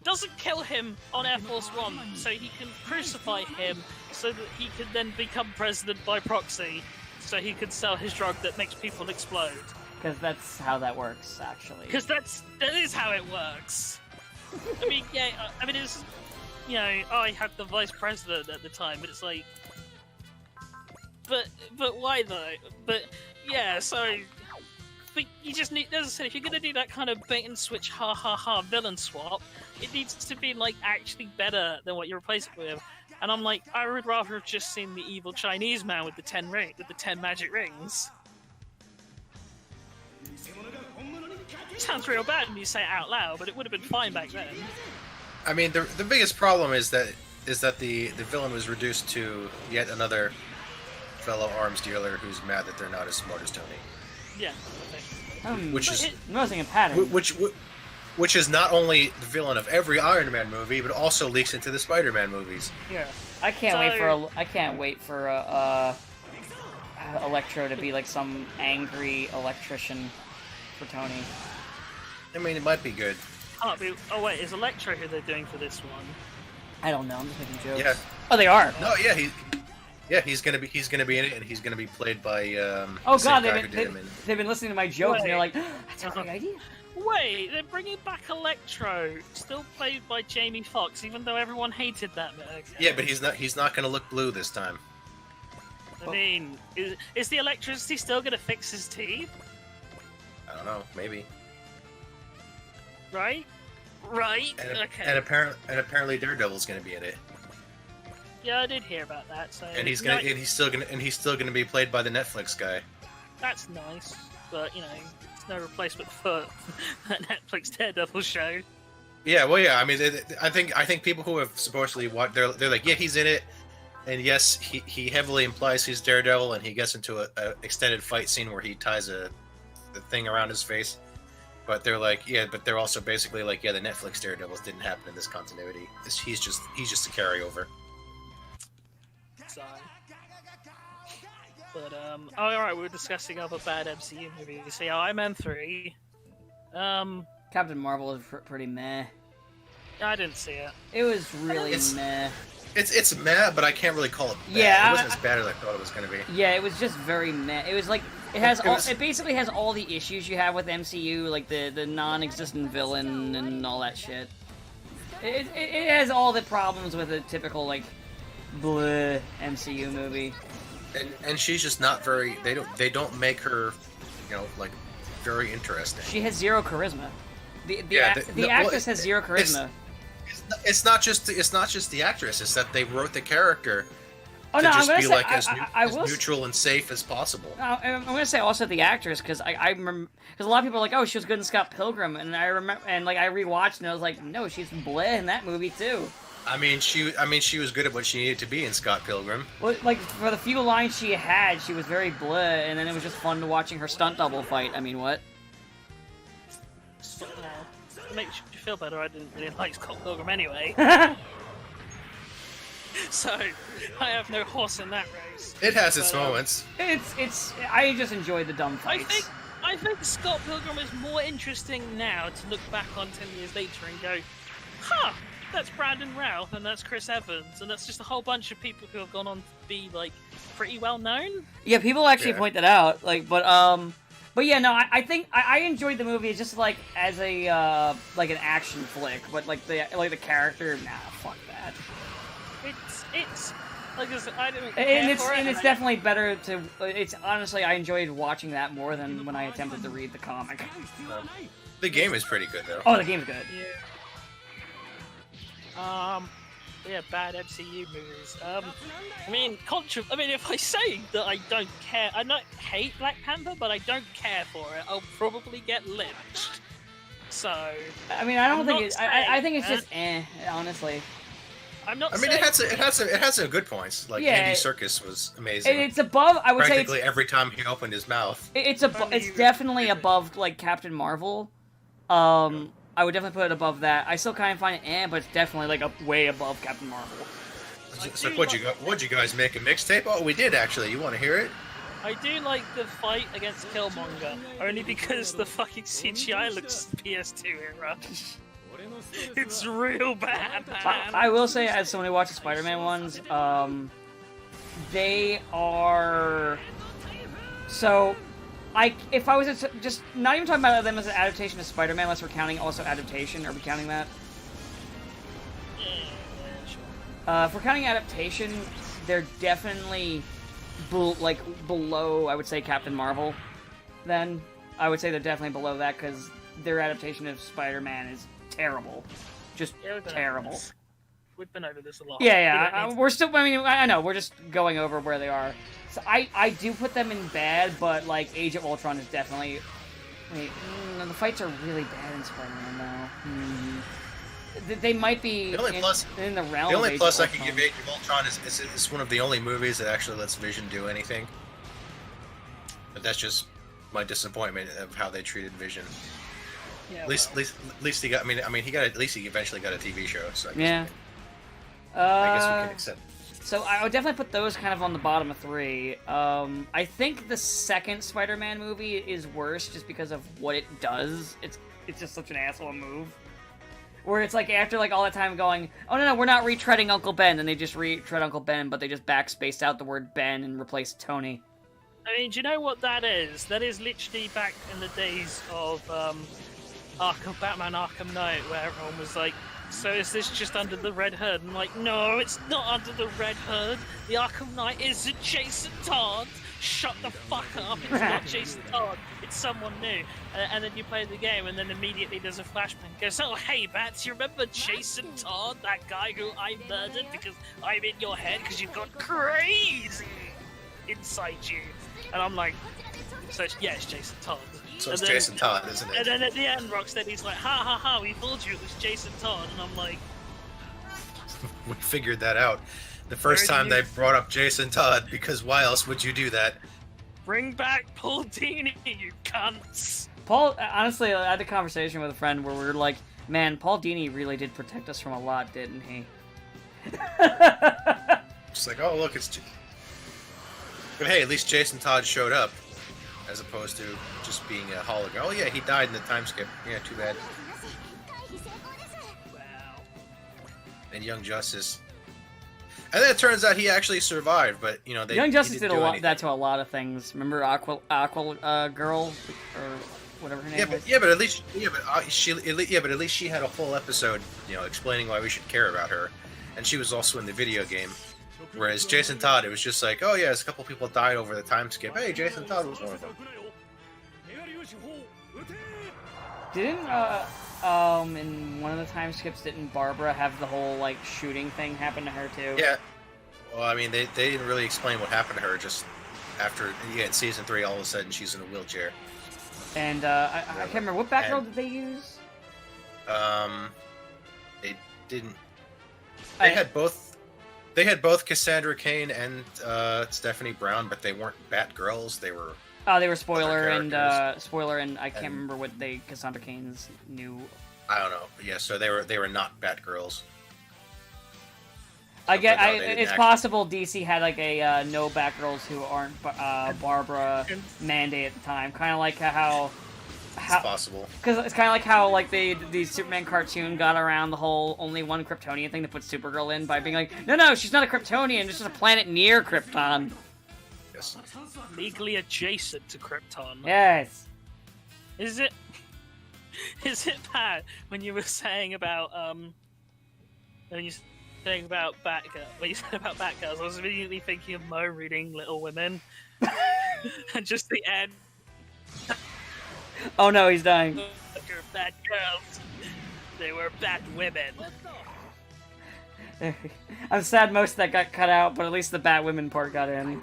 [SPEAKER 2] doesn't kill him on Air Force One, so he can crucify him, so that he can then become president by proxy, so he can sell his drug that makes people explode.
[SPEAKER 1] because that's how that works, actually.
[SPEAKER 2] Because that is how it works. I mean, yeah, it's, I had the vice president at the time, but it's like, but why though? But yeah, so. But you just need, as I said, if you're gonna do that kind of bait and switch, ha ha ha villain swap, it needs to be like actually better than what you replace it with. And I'm like, I would rather have just seen the evil Chinese man with the 10 magic rings. Sounds real bad when you say it out loud, but it would have been fine back then.
[SPEAKER 3] I mean, the biggest problem is that the villain was reduced to yet another fellow arms dealer who's mad that they're not as smart as Tony.
[SPEAKER 2] Yeah.
[SPEAKER 3] Which
[SPEAKER 2] But
[SPEAKER 3] is
[SPEAKER 2] it-
[SPEAKER 1] noticing a pattern.
[SPEAKER 3] which is not only the villain of every Iron Man movie, but also leaks into the Spider-Man movies.
[SPEAKER 2] Yeah.
[SPEAKER 1] I can't wait for
[SPEAKER 2] So-
[SPEAKER 1] Electro to be like some angry electrician for Tony.
[SPEAKER 3] I mean, it might be good.
[SPEAKER 2] Can't be. Oh wait, is Electro who they're doing for this one?
[SPEAKER 1] I don't know. I'm just making jokes.
[SPEAKER 3] Yeah.
[SPEAKER 1] Oh, they are.
[SPEAKER 3] No, he's gonna be in it, and he's gonna be played by
[SPEAKER 1] Oh
[SPEAKER 3] the same
[SPEAKER 1] god,
[SPEAKER 3] guy who did him in-
[SPEAKER 1] they've been listening to my jokes and they're like, that's a great idea.
[SPEAKER 2] Wait, they're bringing back Electro, still played by Jamie Foxx, even though everyone hated that.
[SPEAKER 3] Yeah, but he's not gonna look blue this time.
[SPEAKER 2] I mean, is the electricity still gonna fix his teeth?
[SPEAKER 3] I don't know, maybe.
[SPEAKER 2] Right? Right?
[SPEAKER 3] And,
[SPEAKER 2] Okay.
[SPEAKER 3] and apparently Daredevil's gonna be in it,
[SPEAKER 2] Yeah, I did hear about that. So
[SPEAKER 3] and he's
[SPEAKER 2] no,
[SPEAKER 3] still gonna be played by the Netflix guy.
[SPEAKER 2] that's nice, but it's no replacement for that Netflix Daredevil show.
[SPEAKER 3] Yeah, well, yeah. I mean, I think people who have supposedly watched, they're like, yeah, he's in it, and yes, he heavily implies he's Daredevil, and he gets into a extended fight scene where he ties a thing around his face. But they're like, yeah, but they're also basically like, yeah, the Netflix Daredevils didn't happen in this continuity. He's just a carryover.
[SPEAKER 2] So, but all right, we were discussing other bad MCU movies. So yeah, Iron Man 3.
[SPEAKER 1] Captain Marvel is pretty meh.
[SPEAKER 2] I didn't see it.
[SPEAKER 1] It was really meh.
[SPEAKER 3] It's meh, but I can't really call it bad.
[SPEAKER 1] Yeah,
[SPEAKER 3] it wasn't as bad as I thought it was going to be.
[SPEAKER 1] Yeah, it was just very meh. It was like it basically has all the issues you have with MCU, like the non-existent villain and all that shit. It has all the problems with a typical like bleh MCU movie.
[SPEAKER 3] And she's just not very. They don't make her, like very interesting.
[SPEAKER 1] She has zero charisma. The actress has zero charisma.
[SPEAKER 3] It's not just the actress. It's that they wrote the character
[SPEAKER 1] to
[SPEAKER 3] just be
[SPEAKER 1] say,
[SPEAKER 3] like as neutral and safe as possible.
[SPEAKER 1] I'm gonna say also the actress because I remember because a lot of people are like, oh, she was good in Scott Pilgrim, and I remember and like I rewatched and I was like, no, she's bleh in that movie too.
[SPEAKER 3] I mean, she was good at what she needed to be in Scott Pilgrim.
[SPEAKER 1] Well, like for the few lines she had, she was very bleh, and then it was just fun to watching her stunt double fight. I mean, what?
[SPEAKER 2] It makes you feel better. I didn't really like Scott Pilgrim anyway. So, I have no horse in that race.
[SPEAKER 3] It has its moments.
[SPEAKER 1] It's. I just enjoyed the dumb fights.
[SPEAKER 2] I think Scott Pilgrim is more interesting now to look back on 10 years later and go, huh, that's Brandon Routh and that's Chris Evans and that's just a whole bunch of people who have gone on to be like pretty well known.
[SPEAKER 1] Yeah, people actually point that out. Like, but yeah, no, I think I enjoyed the movie just like as a like an action flick, but like the character, nah, fuck that.
[SPEAKER 2] It's like I didn't care
[SPEAKER 1] and it's definitely better to. It's honestly, I enjoyed watching that more than when I attempted to read the comic.
[SPEAKER 3] The game is pretty good though.
[SPEAKER 1] Oh, the game's good.
[SPEAKER 2] Yeah. Yeah, bad MCU movies. I mean, if I say that I don't care, I don't hate Black Panther, but I don't care for it, I'll probably get lynched. So.
[SPEAKER 1] I mean, I don't think it. I think it's just honestly.
[SPEAKER 2] I'm not.
[SPEAKER 3] I mean, it has some good points. Like Andy Serkis was amazing.
[SPEAKER 1] It's above. I would say
[SPEAKER 3] practically every time he opened his mouth.
[SPEAKER 1] It's definitely above like Captain Marvel. I would definitely put it above that. I still kind of find it but it's definitely like way above Captain Marvel.
[SPEAKER 3] So what'd you guys make a mixtape? Oh, we did actually. You want to hear it?
[SPEAKER 2] I do like the fight against Killmonger, only because the fucking CGI looks PS2 era. It's real bad, man.
[SPEAKER 1] I will say, as someone who watches Spider-Man ones, they are... So, if I was just not even talking about them as an adaptation of Spider-Man, unless we're counting also adaptation, are we counting that?
[SPEAKER 2] Yeah, sure.
[SPEAKER 1] If we're counting adaptation, they're definitely below, I would say, Captain Marvel. Then I would say they're definitely below that because their adaptation of Spider-Man is terrible, just terrible.
[SPEAKER 2] We've been over this a lot.
[SPEAKER 1] Yeah. We're still. I mean, I know we're just going over where they are. So I do put them in bad, but like Age of Ultron is definitely. Wait, the fights are really bad in Spider-Man though. They might be in the realm.
[SPEAKER 3] The only plus I
[SPEAKER 1] can
[SPEAKER 3] give Age of Ultron is it's one of the only movies that actually lets Vision do anything. But that's just my disappointment of how they treated Vision.
[SPEAKER 2] Yeah,
[SPEAKER 3] at least he got. I mean, he eventually got a TV show. So I guess
[SPEAKER 1] I
[SPEAKER 3] guess we can accept.
[SPEAKER 1] So I would definitely put those kind of on the bottom of 3. I think the second Spider-Man movie is worse just because of what it does. It's just such an asshole move. Where it's like after like all that time going, oh no, we're not retreading Uncle Ben, and they just retread Uncle Ben, but they just backspaced out the word Ben and replaced Tony.
[SPEAKER 2] I mean, do you know what that is? That is literally back in the days of Batman Arkham Knight, where everyone was like, so is this just under the Red Hood? And I'm like, no, it's not under the Red Hood. The Arkham Knight isn't Jason Todd. Shut the fuck up. It's not Jason Todd. It's someone new. And then you play the game, and then immediately there's a flashback. Goes, oh, hey, Bats, you remember Jason Todd? That guy who I murdered because I'm in your head because you've gone crazy. inside you, and I'm like, so yeah, it's Jason Todd.
[SPEAKER 3] So it's Jason Todd, isn't it?
[SPEAKER 2] And then at the end, Rocksteady's like, ha ha ha, we fooled you, it was Jason Todd, and I'm like,
[SPEAKER 3] we figured that out the first time they brought up Jason Todd, because why else would you do that?
[SPEAKER 2] bring back Paul Dini, you cunts.
[SPEAKER 1] Paul, honestly, I had a conversation with a friend where we were like, man, Paul Dini really did protect us from a lot, didn't he?
[SPEAKER 3] Just like, oh, look, it's... But hey, at least Jason Todd showed up, as opposed to just being a hologram. Oh yeah, he died in the time skip. Yeah, too bad.
[SPEAKER 2] Wow.
[SPEAKER 3] And Young Justice. And then it turns out he actually survived, but, you know,
[SPEAKER 1] Young Justice did
[SPEAKER 3] anything.
[SPEAKER 1] that to a lot of things. Remember Aqua Girl, or whatever her name was?
[SPEAKER 3] But at least she had a whole episode, you know, explaining why we should care about her, and she was also in the video game. Whereas Jason Todd, it was just like, oh yeah, a couple people died over the time skip. Hey, Jason Todd was one of them.
[SPEAKER 1] Didn't in one of the time skips, didn't Barbara have the whole like shooting thing happen to her too?
[SPEAKER 3] Yeah. Well, I mean, they didn't really explain what happened to her. Just after, yeah, in season 3, all of a sudden she's in a wheelchair.
[SPEAKER 1] And I can't remember what Batgirl did they use.
[SPEAKER 3] They didn't. They had both. They had both Cassandra Cain and Stephanie Brown, but they weren't Batgirls. They were.
[SPEAKER 1] They were Spoiler and I can't remember what Cassandra Cain's new.
[SPEAKER 3] I don't know. Yeah, so they were not Batgirls.
[SPEAKER 1] It's possible DC had like a no Batgirls who aren't Barbara mandate at the time, kind of like how
[SPEAKER 3] it's possible.
[SPEAKER 1] Because it's kind of like how like the Superman cartoon got around the whole only one Kryptonian thing to put Supergirl in by being like, no, she's not a Kryptonian, it's just a planet near Krypton.
[SPEAKER 3] Yes.
[SPEAKER 2] Legally adjacent to Krypton.
[SPEAKER 1] Yes.
[SPEAKER 2] Is it Pat, when you were saying about Batgirls, I was immediately thinking of Mo reading Little Women. And just the end.
[SPEAKER 1] Oh no, he's dying.
[SPEAKER 2] They're bad girls. They were bad women.
[SPEAKER 1] I'm sad most of that got cut out, but at least the Batwomen part got in.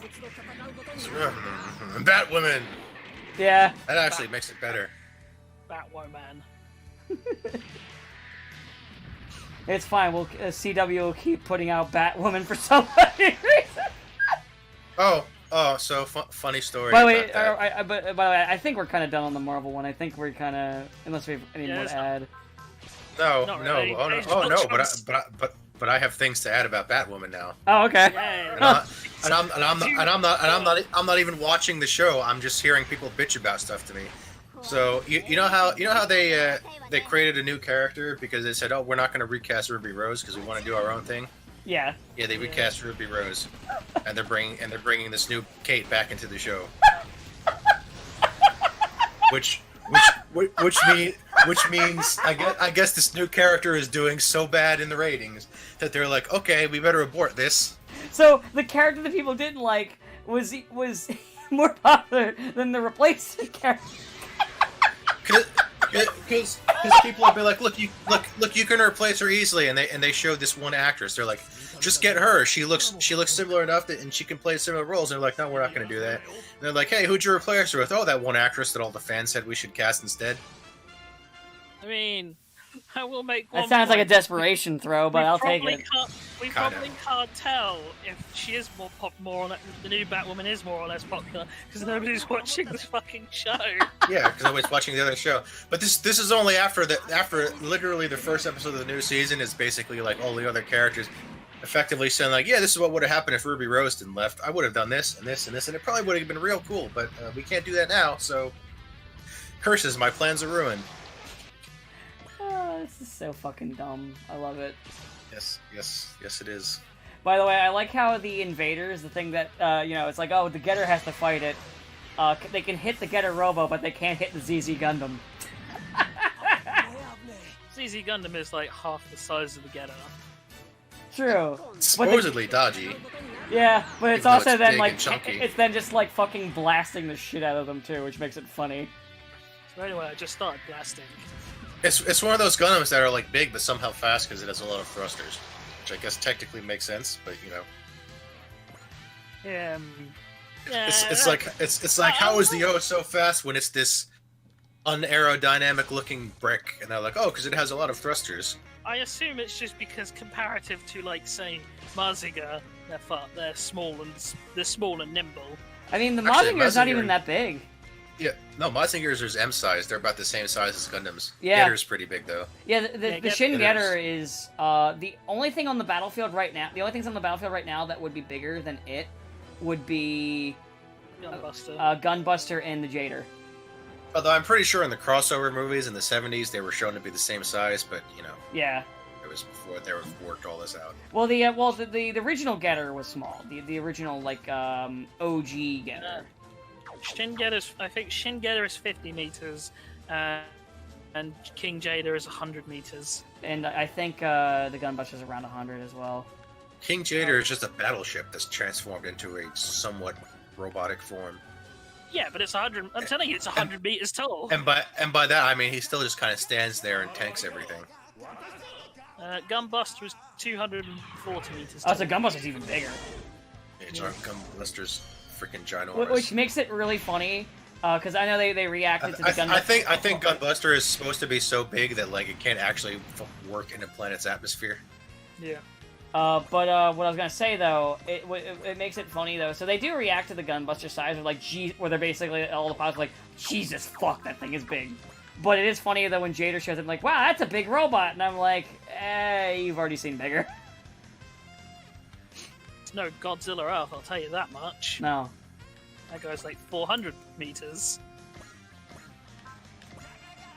[SPEAKER 3] Batwomen!
[SPEAKER 1] Yeah.
[SPEAKER 3] That actually makes it better.
[SPEAKER 2] Batwoman.
[SPEAKER 1] It's fine, CW will keep putting out Batwoman for some reason.
[SPEAKER 3] So funny story.
[SPEAKER 1] By the way, I think we're kind of done on the Marvel one. I think we're kind of, unless we have any more to add.
[SPEAKER 3] No,
[SPEAKER 2] really.
[SPEAKER 3] but I have things to add about Batwoman now.
[SPEAKER 1] Oh, okay.
[SPEAKER 3] I'm not even watching the show. I'm just hearing people bitch about stuff to me. So you know how they created a new character because they said, oh, we're not going to recast Ruby Rose because we want to do our own thing.
[SPEAKER 1] Yeah.
[SPEAKER 3] Yeah, they recast Ruby Rose, and they're bringing this new Kate back into the show. which means I guess this new character is doing so bad in the ratings that they're like, okay, we better abort this.
[SPEAKER 1] So the character that people didn't like was more popular than the replacement character.
[SPEAKER 3] Because people will be like, look, you can replace her easily, and they showed this one actress. They're like, just get her. She looks similar enough and she can play similar roles. And they're like, no, we're not going to do that. And they're like, hey, who'd you replace her with? Oh, that one actress that all the fans said we should cast instead.
[SPEAKER 2] I mean, I will make one.
[SPEAKER 1] That sounds like a desperation throw, but I'll take it.
[SPEAKER 2] We probably can't tell if she is the new Batwoman is more or less popular because nobody's watching this fucking show.
[SPEAKER 3] Yeah, because nobody's watching the other show. But this is only after literally the first episode of the new season is basically like all the other characters effectively saying like, yeah, this is what would have happened if Ruby Rose didn't left. I would have done this and this and this, and it probably would have been real cool. But we can't do that now. So curses, my plans are ruined.
[SPEAKER 1] Oh, this is so fucking dumb. I love it.
[SPEAKER 3] Yes, it is.
[SPEAKER 1] By the way, I like how the invaders, the thing that, it's like, oh, the Getter has to fight it. They can hit the Getter Robo, but they can't hit the ZZ Gundam.
[SPEAKER 2] ZZ Gundam is like half the size of the Getter.
[SPEAKER 1] True.
[SPEAKER 3] Supposedly dodgy.
[SPEAKER 1] Yeah, but it's also then like,
[SPEAKER 3] chunky.
[SPEAKER 1] it's then just like fucking blasting the shit out of them too, which makes it funny.
[SPEAKER 2] So anyway, I just started blasting.
[SPEAKER 3] It's one of those Gundams that are like big but somehow fast because it has a lot of thrusters, which I guess technically makes sense, but you know.
[SPEAKER 2] Yeah. Yeah,
[SPEAKER 3] it's like how is the O so fast when it's this unaerodynamic looking brick, and they're like, oh, because it has a lot of thrusters.
[SPEAKER 2] I assume it's just because comparative to, like, say, Mazinger, they're small and nimble.
[SPEAKER 1] I mean, the
[SPEAKER 3] Actually,
[SPEAKER 1] Mazinger's not
[SPEAKER 3] Mazinger-
[SPEAKER 1] even that big.
[SPEAKER 3] Yeah, no, Mazingers are M size. They're about the same size as Gundams.
[SPEAKER 1] Yeah.
[SPEAKER 3] Getter's pretty big though.
[SPEAKER 1] Yeah, the
[SPEAKER 2] Get-
[SPEAKER 1] Shin
[SPEAKER 3] It
[SPEAKER 1] Getter is the only thing on the battlefield right now. The only things on the battlefield right now that would be bigger than it would be
[SPEAKER 2] Gunbuster.
[SPEAKER 1] Gunbuster and the Jader.
[SPEAKER 3] Although I'm pretty sure in the crossover movies in the 70s they were shown to be the same size, but you know,
[SPEAKER 1] Yeah.
[SPEAKER 3] it was before they worked all this out.
[SPEAKER 1] Well, the original Getter was small. The original OG Getter.
[SPEAKER 2] I think Shin Getter is 50 meters, and King Jader is 100 meters.
[SPEAKER 1] And I think the Gunbuster's around 100 as well.
[SPEAKER 3] King Jader is just a battleship that's transformed into a somewhat robotic form.
[SPEAKER 2] Yeah, but it's 100. I'm telling you, it's 100 meters tall.
[SPEAKER 3] And by that I mean he still just kind of stands there and tanks everything.
[SPEAKER 2] Gunbuster is 240 meters
[SPEAKER 1] Oh,
[SPEAKER 2] tall.
[SPEAKER 1] so Gunbuster's even bigger.
[SPEAKER 3] It's our Gunbuster's freaking ginormous.
[SPEAKER 1] Which makes it really funny, because I know they reacted to the Gunbuster.
[SPEAKER 3] I think Gunbuster is supposed to be so big that like it can't actually work in a planet's atmosphere.
[SPEAKER 2] Yeah.
[SPEAKER 1] But what I was gonna say though, it makes it funny though. So they do react to the Gunbuster size, where they're basically all the pilots are like, Jesus fuck, that thing is big. But it is funny though when Jader shows up, like, wow, that's a big robot, and I'm like, you've already seen bigger.
[SPEAKER 2] It's no Godzilla Earth, I'll tell you that much.
[SPEAKER 1] No.
[SPEAKER 2] That goes like 400 meters.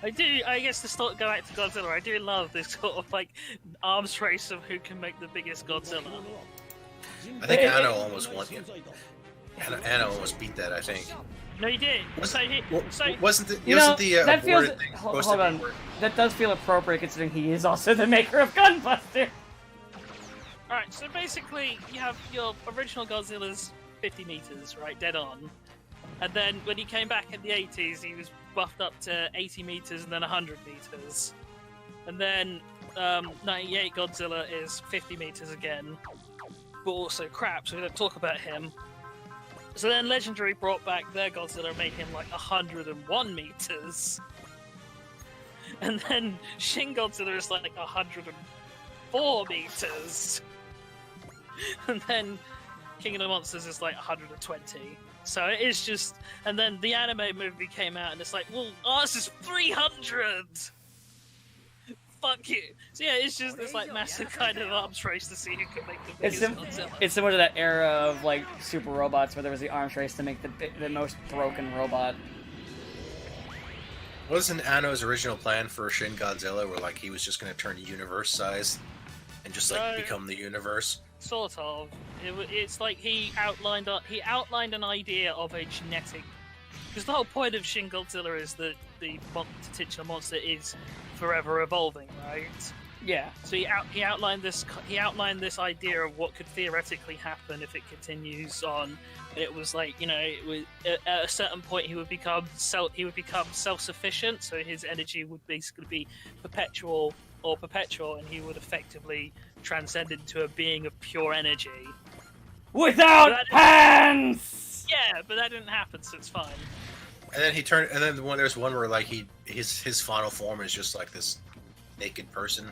[SPEAKER 2] I guess to go back to Godzilla, I do love this sort of like arms race of who can make the biggest Godzilla.
[SPEAKER 3] I think Anno almost won. Anno almost beat that. I think.
[SPEAKER 2] No, you did.
[SPEAKER 3] Wasn't the
[SPEAKER 1] that feels.
[SPEAKER 3] aborted thing
[SPEAKER 1] Hold
[SPEAKER 3] supposed to
[SPEAKER 1] on.
[SPEAKER 3] be work?
[SPEAKER 1] That does feel appropriate considering he is also the maker of Gunbuster.
[SPEAKER 2] Alright, so basically you have your original Godzilla's 50 meters, right, dead on. And then when he came back in the 80s, he was buffed up to 80 meters and then 100 meters. And then 98 Godzilla is 50 meters again, but also crap, so we don't talk about him. So then Legendary brought back their Godzilla, made him like 101 meters. And then Shin Godzilla is like 104 meters. And then King of the Monsters is like 120. So it is just, and then the anime movie came out, and it's like, well, ours is 300. Fuck you. So yeah, it's just this like massive kind of arms race to see who can make the biggest Godzilla.
[SPEAKER 1] It's similar to that era of like super robots where there was the arms race to make the most broken robot.
[SPEAKER 3] Wasn't Anno's original plan for Shin Godzilla where like he was just going to turn universe size and just like become the universe?
[SPEAKER 2] Sort of. It's like he outlined an idea of a genetic, because the whole point of Shin Godzilla is that the titular monster is forever evolving, right?
[SPEAKER 1] Yeah.
[SPEAKER 2] So he outlined this idea of what could theoretically happen if it continues on. It was like, you know, at a certain point he would become self-sufficient, so his energy would basically be perpetual, and he would effectively transcend into a being of pure energy.
[SPEAKER 1] Without hands!
[SPEAKER 2] Yeah, but that didn't happen, so it's fine.
[SPEAKER 3] And then there's one where like his final form is just like this naked person.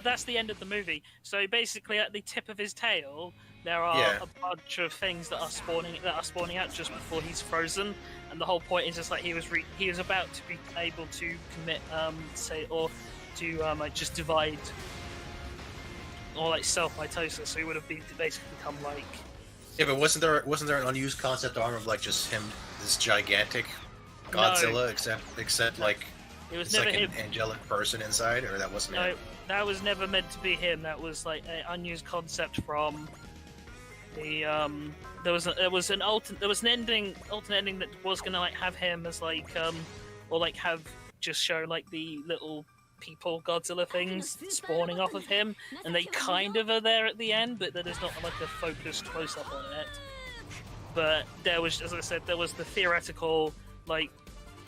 [SPEAKER 2] That's the end of the movie. So basically, at the tip of his tail, there are a bunch of things that are spawning out just before he's frozen, and the whole point is just like he was about to be able to commit just divide or like self-mitosis, so he would have basically become like.
[SPEAKER 3] Yeah, but wasn't there an unused concept arm of like just him, this gigantic Godzilla,
[SPEAKER 2] No.
[SPEAKER 3] except like
[SPEAKER 2] It was
[SPEAKER 3] it's
[SPEAKER 2] never
[SPEAKER 3] like
[SPEAKER 2] him.
[SPEAKER 3] an angelic person inside, or that wasn't
[SPEAKER 2] No,
[SPEAKER 3] him?
[SPEAKER 2] that was never meant to be him. That was like an unused concept from the there was an alternate ending that was gonna like have him as like or like have just show like the little people Godzilla things spawning off of him, and they kind of are there at the end, but there's not like a focused close up on it. But there was, as I said, there was the theoretical like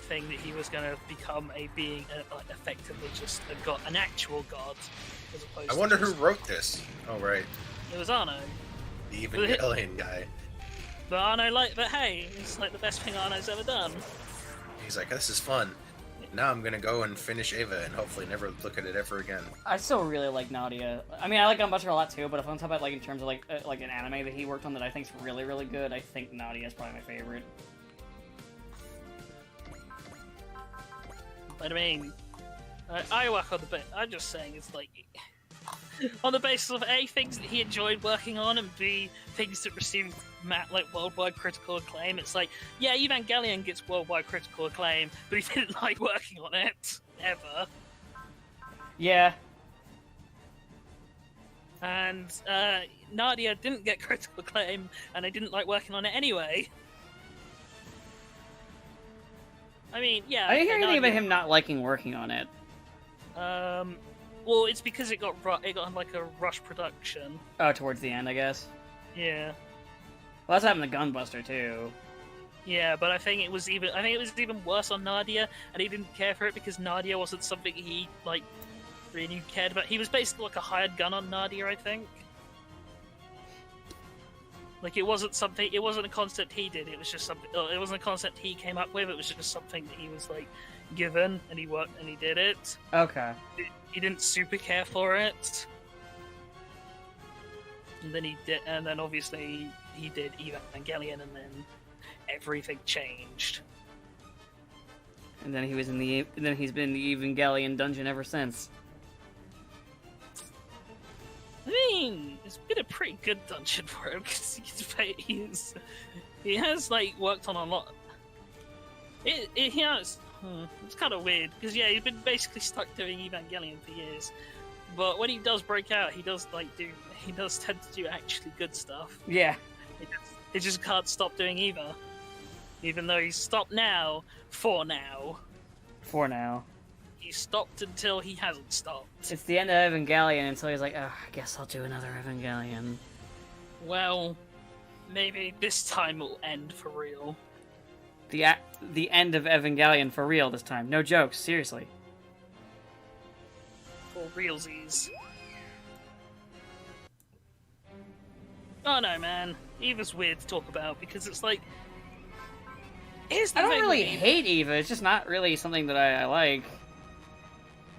[SPEAKER 2] thing that he was going to become a being, like effectively just a god, an actual god, as opposed.
[SPEAKER 3] I wonder
[SPEAKER 2] to
[SPEAKER 3] who wrote this. Oh right,
[SPEAKER 2] it was Arno.
[SPEAKER 3] the Evangelion guy.
[SPEAKER 2] But Arno but hey, it's like the best thing Arno's ever done.
[SPEAKER 3] He's like, this is fun. Now I'm gonna go and finish Ava and hopefully never look at it ever again.
[SPEAKER 1] I still really like Nadia. I mean, I like Gunbuster a lot too, but if I'm talking about like in terms of like an anime that he worked on that I think is really, really good, I think Nadia is probably my favorite.
[SPEAKER 2] But I mean, I work on I'm just saying it's like on the basis of A, things that he enjoyed working on, and B, things that received like worldwide critical acclaim. It's like, yeah, Evangelion gets worldwide critical acclaim, but he didn't like working on it ever.
[SPEAKER 1] Yeah.
[SPEAKER 2] And Nadia didn't get critical acclaim, and I didn't like working on it anyway. I mean, yeah.
[SPEAKER 1] I didn't hear anything about him not liking working on it.
[SPEAKER 2] Well, it's because it got like a rush production.
[SPEAKER 1] Oh, towards the end, I guess.
[SPEAKER 2] Yeah.
[SPEAKER 1] Well, that's happened to Gunbuster too.
[SPEAKER 2] Yeah, but I think it was even worse on Nadia, and he didn't care for it because Nadia wasn't something he like really cared about. He was basically like a hired gun on Nadia, I think. Like it wasn't a concept he did. It was just something. It wasn't a concept he came up with. It was just something that he was like given, and he worked and he did it.
[SPEAKER 1] Okay.
[SPEAKER 2] He didn't super care for it. And then obviously he did Evangelion, and then everything changed.
[SPEAKER 1] And then he's been in the Evangelion dungeon ever since.
[SPEAKER 2] I mean, it's been a pretty good dungeon for him because he has like worked on a lot. He has. It's kind of weird because yeah, he's been basically stuck doing Evangelion for years. But when he does break out, he does tend to do actually good stuff.
[SPEAKER 1] Yeah.
[SPEAKER 2] He just can't stop doing Eva, even though he's stopped now. For now. He stopped until he hasn't stopped.
[SPEAKER 1] It's the end of Evangelion until he's like, oh, I guess I'll do another Evangelion.
[SPEAKER 2] Well, maybe this time it'll end for real.
[SPEAKER 1] The end of Evangelion for real this time. No jokes, seriously.
[SPEAKER 2] For realsies. Oh no, man. Eva's weird to talk about because it's like...
[SPEAKER 1] I don't really hate Eva, it's just not really something that I like.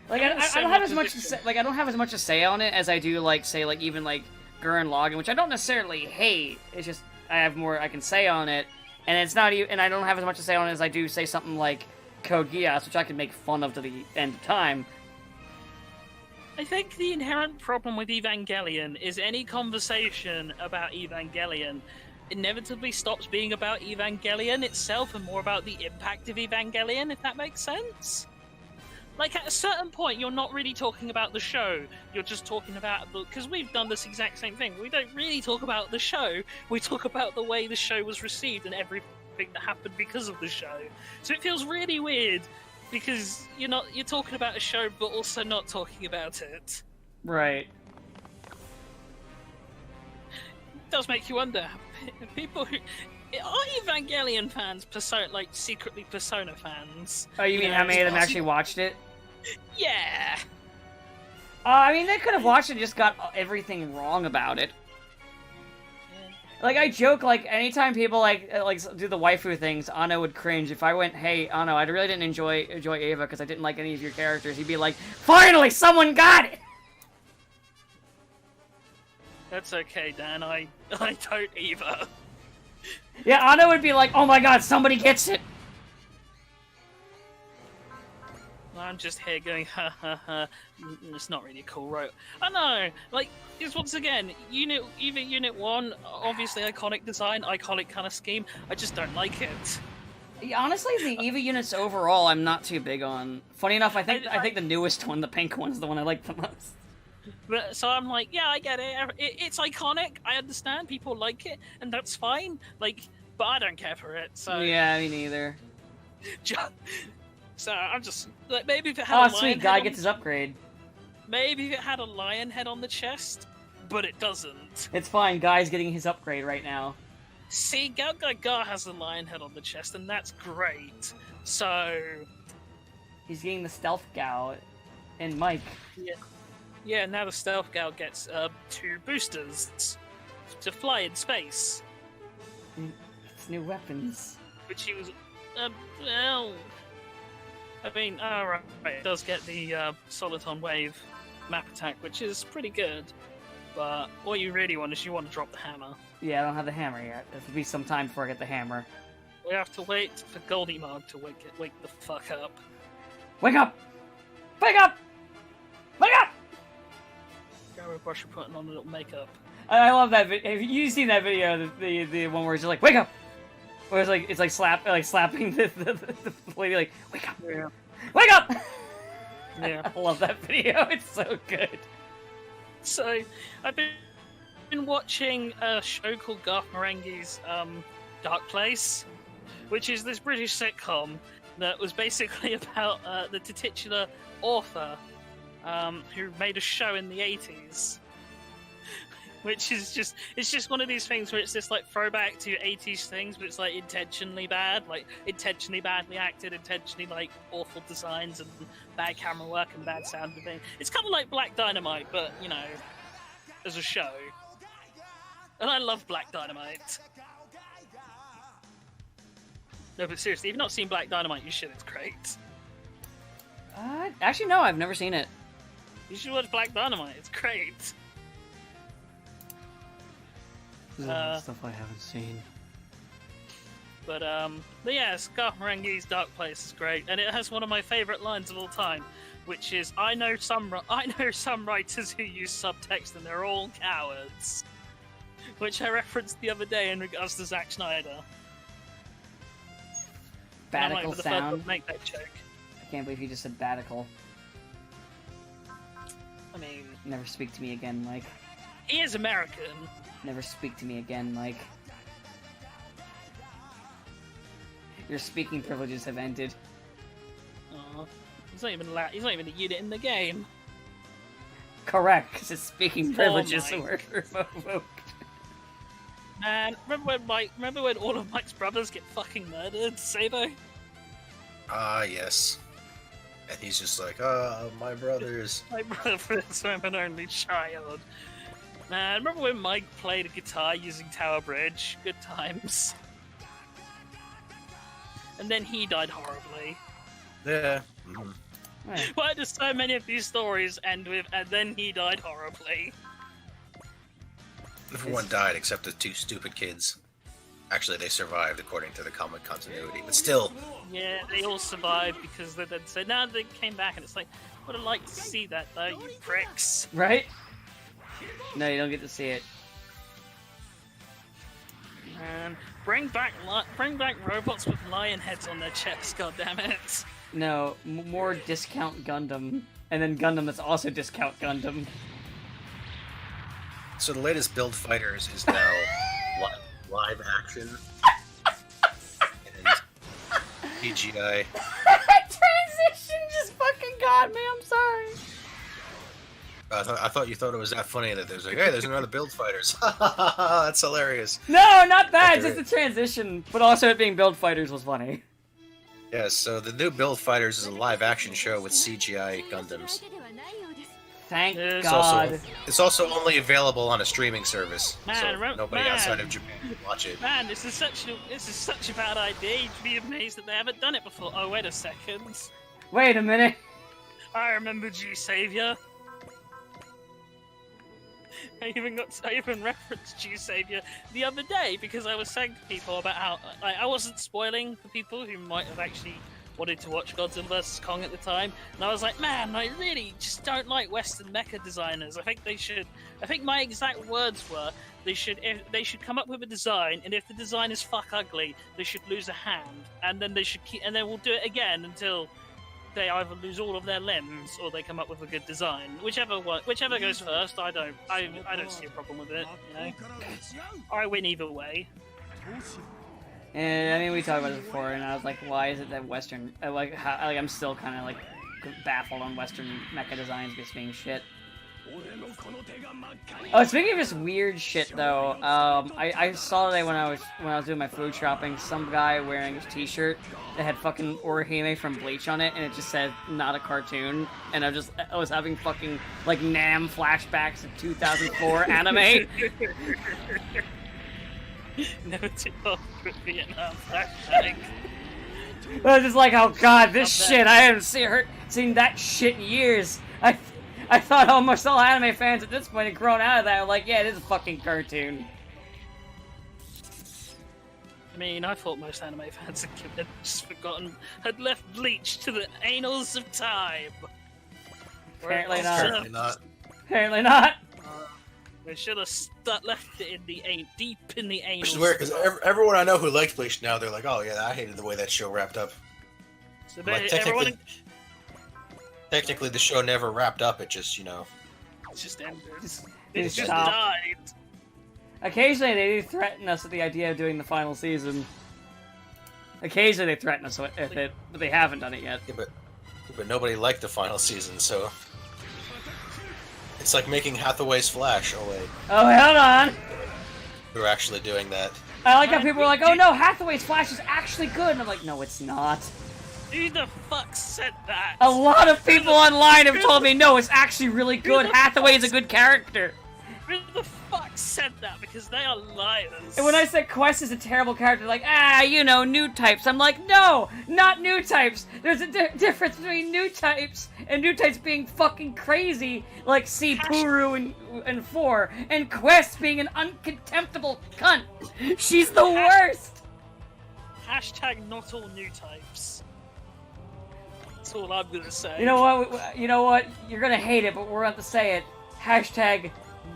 [SPEAKER 1] Like, I don't have as much to say, like, I don't have as much to say on it as I do, like, say, like, even, like, Gurren Lagann, which I don't necessarily hate. It's just, I have more I can say on it, and it's not even, and I don't have as much to say on it as I do say something like Code Geass, which I can make fun of to the end of time.
[SPEAKER 2] I think the inherent problem with Evangelion is any conversation about Evangelion inevitably stops being about Evangelion itself and more about the impact of Evangelion, if that makes sense. Like, at a certain point, you're not really talking about the show. You're just talking about because we've done this exact same thing. We don't really talk about the show. We talk about the way the show was received and everything that happened because of the show. So it feels really weird because you're talking about a show, but also not talking about it.
[SPEAKER 1] Right.
[SPEAKER 2] It does make you wonder. People who... Are Evangelion fans secretly Persona fans?
[SPEAKER 1] Oh, you mean how many of them actually watched it?
[SPEAKER 2] Yeah.
[SPEAKER 1] I mean, they could have watched it and just got everything wrong about it.
[SPEAKER 2] Yeah.
[SPEAKER 1] Like, I joke, like, anytime people, like do the waifu things, Anno would cringe. If I went, hey, Anno, I really didn't enjoy Ava because I didn't like any of your characters, he'd be like, finally, someone got it!
[SPEAKER 2] That's okay, Dan. I don't either.
[SPEAKER 1] Yeah, Anno would be like, oh my god, somebody gets it!
[SPEAKER 2] I'm just here going, ha ha ha, it's not really cool, right? I know, like, just once again, Unit 1, obviously iconic design, iconic kind of scheme, I just don't like it.
[SPEAKER 1] Yeah, honestly, the Eva units overall, I'm not too big on. Funny enough, I think the newest one, the pink one, is the one I like the most.
[SPEAKER 2] But, so I'm like, yeah, I get it. It's iconic. I understand people like it, and that's fine. Like, but I don't care for it. So
[SPEAKER 1] yeah, me neither.
[SPEAKER 2] So I'm just like, maybe if it had a lion
[SPEAKER 1] sweet, guy gets his upgrade.
[SPEAKER 2] Maybe if it had a lion head on the chest, but it doesn't.
[SPEAKER 1] It's fine. Guy's getting his upgrade right now.
[SPEAKER 2] See, Gao has a lion head on the chest, and that's great. So
[SPEAKER 1] he's getting the stealth Gao, and Mike.
[SPEAKER 2] Yeah. Yeah, now the Stealth Gal gets 2 boosters to fly in space.
[SPEAKER 1] It's new weapons.
[SPEAKER 2] which he was, well, I mean, alright, it does get the Soliton Wave map attack, which is pretty good, but what you really want is you want to drop the hammer.
[SPEAKER 1] Yeah, I don't have the hammer yet. It'll be some time before I get the hammer.
[SPEAKER 2] We have to wait for Goldie Mog to wake the fuck up.
[SPEAKER 1] Wake up! Wake up! Wake up!
[SPEAKER 2] Garrow Brush putting on a little makeup.
[SPEAKER 1] I love that. Have you seen that video? The one where it's just like, wake up! Where it's like slapping the lady, like, wake up!
[SPEAKER 2] Yeah.
[SPEAKER 1] Wake up!
[SPEAKER 2] Yeah.
[SPEAKER 1] I love that video. It's so good.
[SPEAKER 2] So, I've been watching a show called Garth Marenghi's Dark Place, which is this British sitcom that was basically about the titular author who made a show in the 80s. Which is it's just one of these things where it's this like throwback to 80s things, but it's like intentionally bad, like intentionally badly acted, intentionally like awful designs and bad camera work and bad sound and thing. It's kind of like Black Dynamite, but you know, as a show. And I love Black Dynamite. No, but seriously, if you've not seen Black Dynamite, you should. It's great.
[SPEAKER 1] Actually, no, I've never seen it.
[SPEAKER 2] You should watch Black Dynamite. It's great.
[SPEAKER 1] Stuff I haven't seen.
[SPEAKER 2] But yes, Garth Marenghi's Dark Place is great, and it has one of my favourite lines of all time, which is, I know some writers who use subtext and they're all cowards," which I referenced the other day in regards to Zack Snyder.
[SPEAKER 1] Batical
[SPEAKER 2] the
[SPEAKER 1] sound.
[SPEAKER 2] first one to make that joke.
[SPEAKER 1] I can't believe you just said batical.
[SPEAKER 2] I mean,
[SPEAKER 1] Never speak to me again, Mike.
[SPEAKER 2] he is American.
[SPEAKER 1] Never speak to me again, Mike. Your speaking privileges have ended.
[SPEAKER 2] Aw, he's not even a unit in the game.
[SPEAKER 1] Correct, because his speaking privileges
[SPEAKER 2] Mike.
[SPEAKER 1] were revoked.
[SPEAKER 2] Man, remember when all of Mike's brothers get fucking murdered, Sabo?
[SPEAKER 3] Ah, yes. And he's just like, my brothers.
[SPEAKER 2] My brothers, I'm an only child. Man, remember when Mike played a guitar using Tower Bridge? Good times. And then he died horribly.
[SPEAKER 3] Yeah.
[SPEAKER 1] Right.
[SPEAKER 2] Why do so many of these stories end with, and then he died horribly?
[SPEAKER 3] Everyone died except the two stupid kids. Actually, they survived according to the comic continuity, but still.
[SPEAKER 2] Yeah, they all survived because they then said, now they came back, and it's like, would have liked to see that though, you pricks.
[SPEAKER 1] Right? No, you don't get to see it.
[SPEAKER 2] Man, bring back robots with lion heads on their chests, goddammit.
[SPEAKER 1] No, more discount Gundam. And then Gundam that's also discount Gundam.
[SPEAKER 3] So the latest Build Fighters is now live action. And CGI.
[SPEAKER 1] Transition just fucking got me, I'm sorry.
[SPEAKER 3] I thought you thought it was that funny that there's like, hey, there's another Build Fighters. That's hilarious.
[SPEAKER 1] No, not that,
[SPEAKER 3] Okay.
[SPEAKER 1] just the transition. But also it being Build Fighters was funny.
[SPEAKER 3] Yeah, so the new Build Fighters is a live action show with CGI Gundams.
[SPEAKER 1] Thank
[SPEAKER 2] It's
[SPEAKER 1] God.
[SPEAKER 3] It's also only available on a streaming service,
[SPEAKER 2] Man,
[SPEAKER 3] so nobody
[SPEAKER 2] man.
[SPEAKER 3] outside of Japan can watch it.
[SPEAKER 2] Man, this is such a bad idea. You'd be amazed that they haven't done it before. Oh, wait a second.
[SPEAKER 1] Wait a minute.
[SPEAKER 2] I remember G Savior. I even referenced G Savior the other day because I was saying to people about how I wasn't spoiling for people who might have actually wanted to watch Godzilla vs Kong at the time, and I was like, man, I really just don't like Western mecha designers. I think my exact words were they should come up with a design, and if the design is fuck ugly, they should lose a hand, and then we'll do it again until they either lose all of their limbs or they come up with a good design. Whichever goes first, I don't see a problem with it. You know, I win either way.
[SPEAKER 1] And I mean, we talked about it before, and I was like, why is it that Western, I'm still kind of like baffled on Western mecha designs just being shit. Oh, speaking of just weird shit though, I saw today when I was doing my food shopping, some guy wearing his t-shirt that had fucking Orihime from Bleach on it, and it just said not a cartoon, and I was having fucking like Nam flashbacks of 2004 anime.
[SPEAKER 2] Never too old for Vietnam. Hashtag.
[SPEAKER 1] I was just like, oh god, this
[SPEAKER 2] Not
[SPEAKER 1] shit, I haven't seen that shit in years. I thought almost all anime fans at this point had grown out of that. I'm like, yeah, it is a fucking cartoon.
[SPEAKER 2] I mean, I thought most anime fans had just forgotten, had left Bleach to the annals of time.
[SPEAKER 1] Apparently not.
[SPEAKER 3] Apparently not.
[SPEAKER 1] Apparently not.
[SPEAKER 2] They should have left it in the deep in the annals.
[SPEAKER 3] Which is weird, because everyone I know who liked Bleach now, they're like, oh yeah, I hated the way that show wrapped up.
[SPEAKER 2] So
[SPEAKER 3] Like,
[SPEAKER 2] everyone,
[SPEAKER 3] technically the show never wrapped up, it just, you know...
[SPEAKER 2] it just ended.
[SPEAKER 1] It
[SPEAKER 2] It just
[SPEAKER 1] stopped.
[SPEAKER 2] died.
[SPEAKER 1] Occasionally they do threaten us with the idea of doing the final season. Occasionally they threaten us with it, but they haven't done it yet.
[SPEAKER 3] Yeah, but nobody liked the final season, so... It's like making Hathaway's Flash. Oh wait,
[SPEAKER 1] Oh, hold on!
[SPEAKER 3] we were actually doing that.
[SPEAKER 1] I like how people are like, oh no, Hathaway's Flash is actually good! And I'm like, no, it's not.
[SPEAKER 2] Who the fuck said that?
[SPEAKER 1] A lot of people online have told me, no, it's actually really good. Hathaway is a good character.
[SPEAKER 2] Who the fuck said that? Because they are liars.
[SPEAKER 1] And when I said Quest is a terrible character, like, you know, new types. I'm like, no, not new types. There's a difference between new types and new types being fucking crazy, like see Puru and 4, and Quest being an uncontemptible cunt. She's the worst.
[SPEAKER 2] Hashtag not all new types. That's all I'm gonna say.
[SPEAKER 1] You know what? You know what? You're gonna hate it, but we're going to say it. Hashtag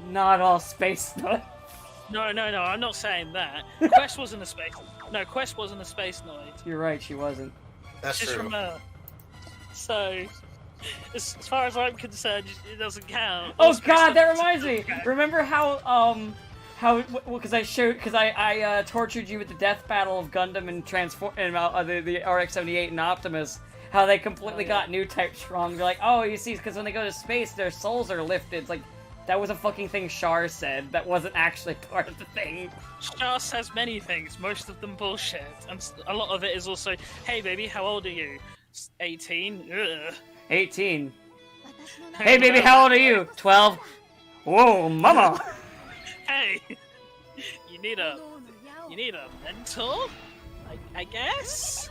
[SPEAKER 1] not all space stuff.
[SPEAKER 2] No, I'm not saying that. Quest wasn't a space. No, Quest wasn't a space Noid.
[SPEAKER 1] You're right, she wasn't.
[SPEAKER 3] That's
[SPEAKER 2] Just
[SPEAKER 3] true.
[SPEAKER 2] from her. So, as far as I'm concerned, it doesn't count.
[SPEAKER 1] Oh
[SPEAKER 2] All space
[SPEAKER 1] god, that
[SPEAKER 2] Noids
[SPEAKER 1] reminds me.
[SPEAKER 2] don't count.
[SPEAKER 1] Remember because I tortured you with the death battle of Gundam and the RX-78 and Optimus. How they completely got new types wrong. They're like, oh, you see, because when they go to space, their souls are lifted. It's like, that was a fucking thing Char said. That wasn't actually part of the thing.
[SPEAKER 2] Char says many things, most of them bullshit, and a lot of it is also, hey baby, how old are you? 18? Ugh.
[SPEAKER 1] 18. Hey baby, how old are you? 12. Whoa, mama.
[SPEAKER 2] Hey, you need a mentor, I guess.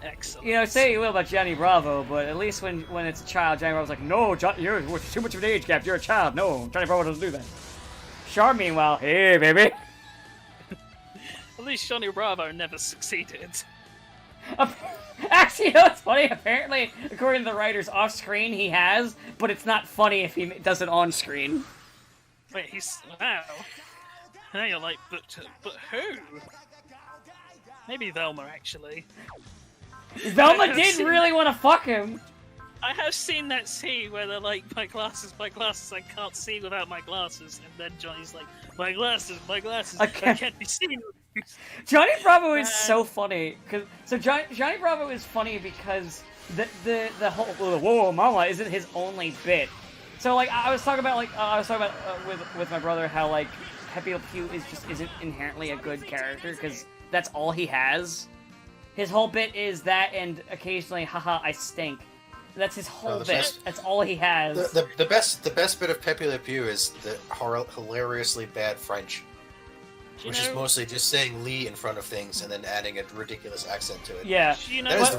[SPEAKER 2] Excellent.
[SPEAKER 1] You know, say you will about Johnny Bravo, but at least when it's a child, Johnny Bravo's like, no, you're too much of an age gap. You're a child. No, Johnny Bravo doesn't do that. Char, meanwhile, hey baby.
[SPEAKER 2] At least Johnny Bravo never succeeded.
[SPEAKER 1] Actually, you know what's funny? Apparently, according to the writers, off-screen he has, but it's not funny if he does it on-screen.
[SPEAKER 2] Wait, wow. Now you're like, but who? Maybe Velma, actually.
[SPEAKER 1] Velma did really want to fuck him.
[SPEAKER 2] I have seen that scene where they're like, my glasses, I can't see without my glasses. And then Johnny's like, my glasses, I can't be seen.
[SPEAKER 1] Johnny Bravo is so funny. Johnny Bravo is funny because the whole whoa mama isn't his only bit. So like I was talking about with my brother how like Pepe Le Pew isn't inherently a good character because that's all he has. His whole bit is that, and occasionally, haha, I stink. That's his whole bit. That's all he has.
[SPEAKER 3] The best bit of Pepe Le Pew is the hilariously bad French, which is mostly just saying "Lee" in front of things and then adding a ridiculous accent to it.
[SPEAKER 1] Yeah,
[SPEAKER 3] that is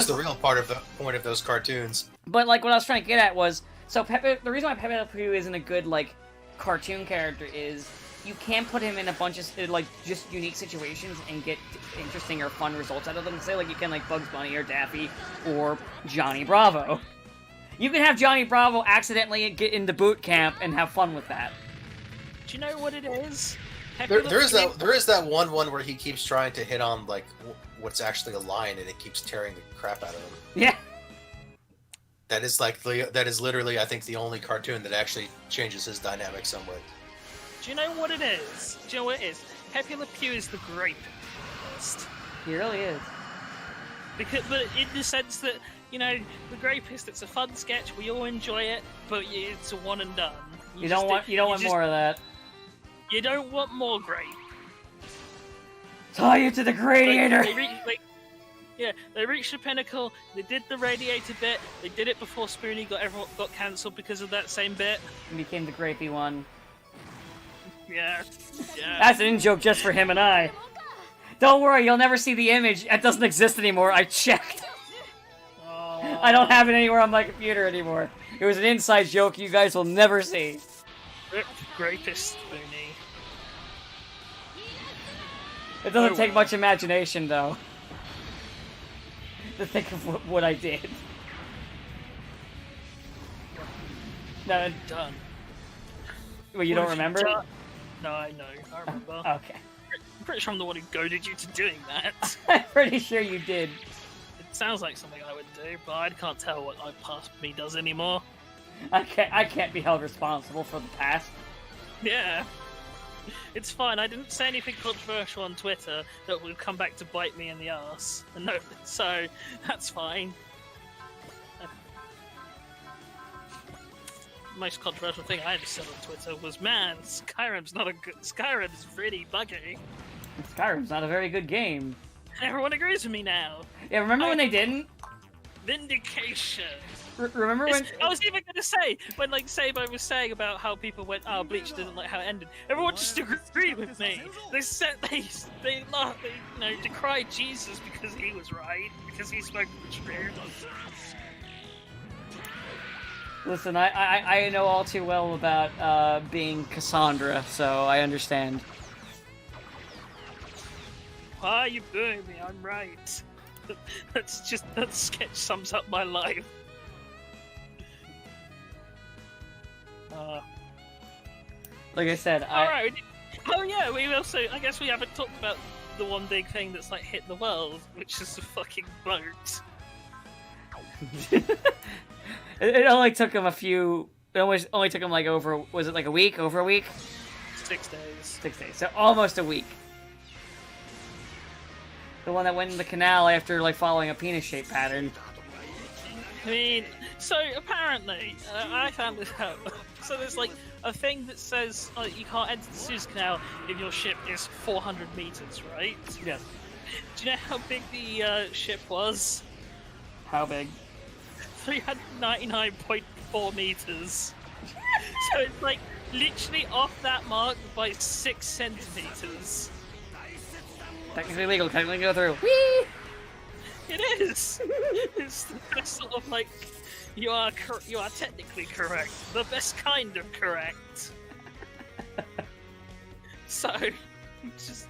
[SPEAKER 3] the real part of the point of those cartoons.
[SPEAKER 1] But like what I was trying to get at was the reason why Pepe Le Pew isn't a good like cartoon character is you can't put him in a bunch of like just unique situations and get interesting or fun results out of them. Say like you can like Bugs Bunny or Daffy or Johnny Bravo. You can have Johnny Bravo accidentally get into boot camp and have fun with that.
[SPEAKER 2] Do you know what it is?
[SPEAKER 3] There is that one where he keeps trying to hit on like what's actually a lion and it keeps tearing the crap out of him.
[SPEAKER 1] Yeah.
[SPEAKER 3] That is literally I think the only cartoon that actually changes his dynamic somewhat.
[SPEAKER 2] Do you know what it is? Do you know what it is? Pepe Le Pew is the grape rapist.
[SPEAKER 1] He really is.
[SPEAKER 2] But in the sense that, you know, the Grapist, it's a fun sketch, we all enjoy it, but it's a one and done.
[SPEAKER 1] You don't want more of that.
[SPEAKER 2] You don't want more grape.
[SPEAKER 1] Tie you to the radiator.
[SPEAKER 2] They reached the pinnacle. They did the radiator bit. They did it before Spoonie got cancelled because of that same bit.
[SPEAKER 1] He became the grapey one.
[SPEAKER 2] Yeah. Yeah.
[SPEAKER 1] That's an in-joke just for him and I. Don't worry, you'll never see the image. It doesn't exist anymore. I checked. I don't have it anywhere on my computer anymore. It was an inside joke you guys will never see.
[SPEAKER 2] Rip Grapist Booney.
[SPEAKER 1] It doesn't take much imagination, though, to think of what I did. No,
[SPEAKER 2] Done.
[SPEAKER 1] well, you don't remember?
[SPEAKER 2] No, I know. I remember.
[SPEAKER 1] Okay.
[SPEAKER 2] I'm pretty sure I'm the one who goaded you to doing that.
[SPEAKER 1] I'm pretty sure you did.
[SPEAKER 2] It sounds like something I would do, but I can't tell what my past me does anymore.
[SPEAKER 1] I can't be held responsible for the past.
[SPEAKER 2] Yeah. It's fine, I didn't say anything controversial on Twitter that would come back to bite me in the ass. No, so that's fine. Most controversial thing I ever said on Twitter was, man, Skyrim's not a good... Skyrim's really buggy.
[SPEAKER 1] Skyrim's not a very good game.
[SPEAKER 2] Everyone agrees with me now.
[SPEAKER 1] Yeah, remember when they didn't?
[SPEAKER 2] Vindication.
[SPEAKER 1] Remember when...
[SPEAKER 2] I was even going to say, when like Sabo was saying about how people went, oh, Bleach didn't like how it ended. Everyone just agreed with me. They said they decried Jesus because he was right, because he spoke the truth.
[SPEAKER 1] Listen, I know all too well about being Cassandra, so I understand.
[SPEAKER 2] Why are you booing me? I'm right. That sketch sums up my life.
[SPEAKER 1] Like I said,
[SPEAKER 2] Alright. Oh yeah, I guess we haven't talked about the one big thing that's like hit the world, which is the fucking boat.
[SPEAKER 1] It only took him it only took him like over a week?
[SPEAKER 2] 6 days.
[SPEAKER 1] 6 days, so almost a week. The one that went in the canal after like following a penis-shaped pattern.
[SPEAKER 2] I mean, so apparently, I found this out. So there's like a thing that says you can't enter the Suez Canal if your ship is 400 meters, right?
[SPEAKER 1] Yes.
[SPEAKER 2] Do you know how big the ship was?
[SPEAKER 1] How big?
[SPEAKER 2] 399.4 meters. So it's like literally off that mark by 6 centimeters.
[SPEAKER 1] Technically legal, technically go through. Whee!
[SPEAKER 2] It is! It's the best sort of like, you are technically correct. The best kind of correct. So, just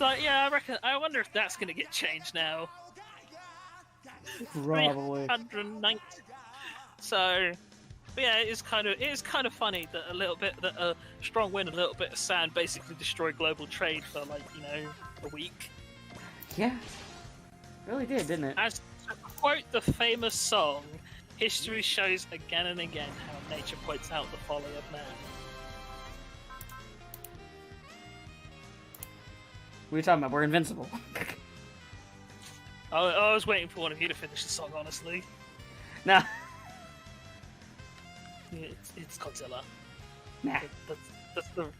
[SPEAKER 2] like, yeah, I wonder if that's gonna get changed now.
[SPEAKER 1] Probably.
[SPEAKER 2] 390. So, but yeah, it is kind of funny that a strong wind, a little bit of sand basically destroyed global trade for like, a week.
[SPEAKER 1] Yeah. Really did, didn't it?
[SPEAKER 2] As to quote the famous song, history shows again and again how nature points out the folly of man.
[SPEAKER 1] What are you talking about? We're invincible.
[SPEAKER 2] I was waiting for one of you to finish the song, honestly.
[SPEAKER 1] Nah.
[SPEAKER 2] It's Godzilla.
[SPEAKER 1] Nah.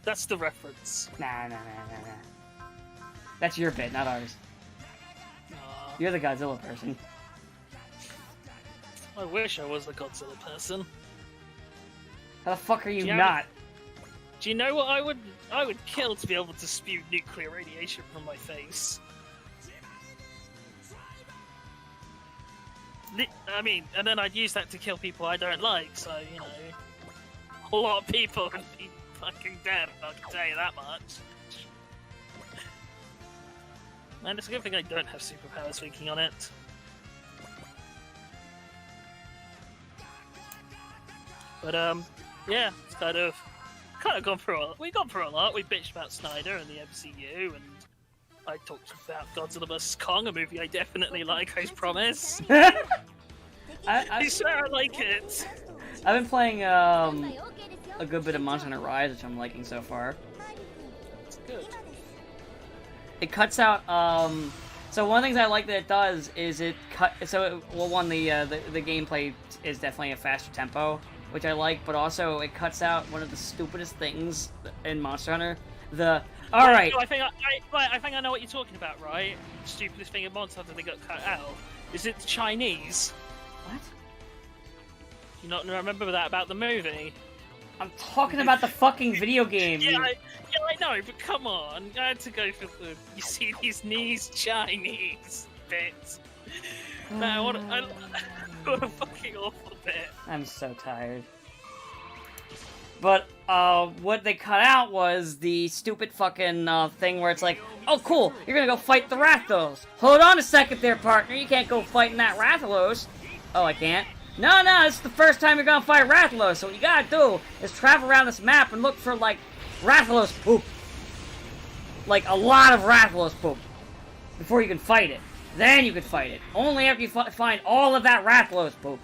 [SPEAKER 2] That's the reference.
[SPEAKER 1] Nah. That's your bit, not ours. You're the Godzilla person.
[SPEAKER 2] I wish I was the Godzilla person.
[SPEAKER 1] How the fuck are you
[SPEAKER 2] Yeah.
[SPEAKER 1] not?
[SPEAKER 2] Do you know what I would kill to be able to spew nuclear radiation from my face? I mean, and then I'd use that to kill people I don't like, so, a lot of people would be fucking dead, I can tell you that much. And it's a good thing I don't have superpowers thinking on it. But, yeah, it's kind of gone through we've gone through a lot. We bitched about Snyder and the MCU, and I talked about Godzilla vs. Kong, a movie I definitely like, I promise. I swear I like it.
[SPEAKER 1] I've been playing a good bit of Monster Hunter Rise, which I'm liking so far.
[SPEAKER 2] It's good.
[SPEAKER 1] It cuts out. So one of the things I like that it does is it cut. So one, the gameplay is definitely a faster tempo, which I like, but also it cuts out one of the stupidest things in Monster Hunter. All right.
[SPEAKER 2] I think I know what you're talking about, right? The stupidest thing in Monster Hunter that got cut out. Is it Chinese?
[SPEAKER 1] What?
[SPEAKER 2] You not remember that about the movie?
[SPEAKER 1] I'm talking about the fucking video game.
[SPEAKER 2] Yeah, I know, but come on. I had to go for the. You see these knees, Chinese bits. Man, what a fucking awful bit.
[SPEAKER 1] I'm so tired. But, what they cut out was the stupid fucking, thing where it's like, oh, cool, you're gonna go fight the Rathalos. Hold on a second there, partner, you can't go fighting that Rathalos. Oh, I can't? No, this is the first time you're gonna fight Rathalos, so what you gotta do is travel around this map and look for, like, Rathalos poop. Like, a lot of Rathalos poop. Before you can fight it. Then you can fight it. Only after you find all of that Rathalos poop.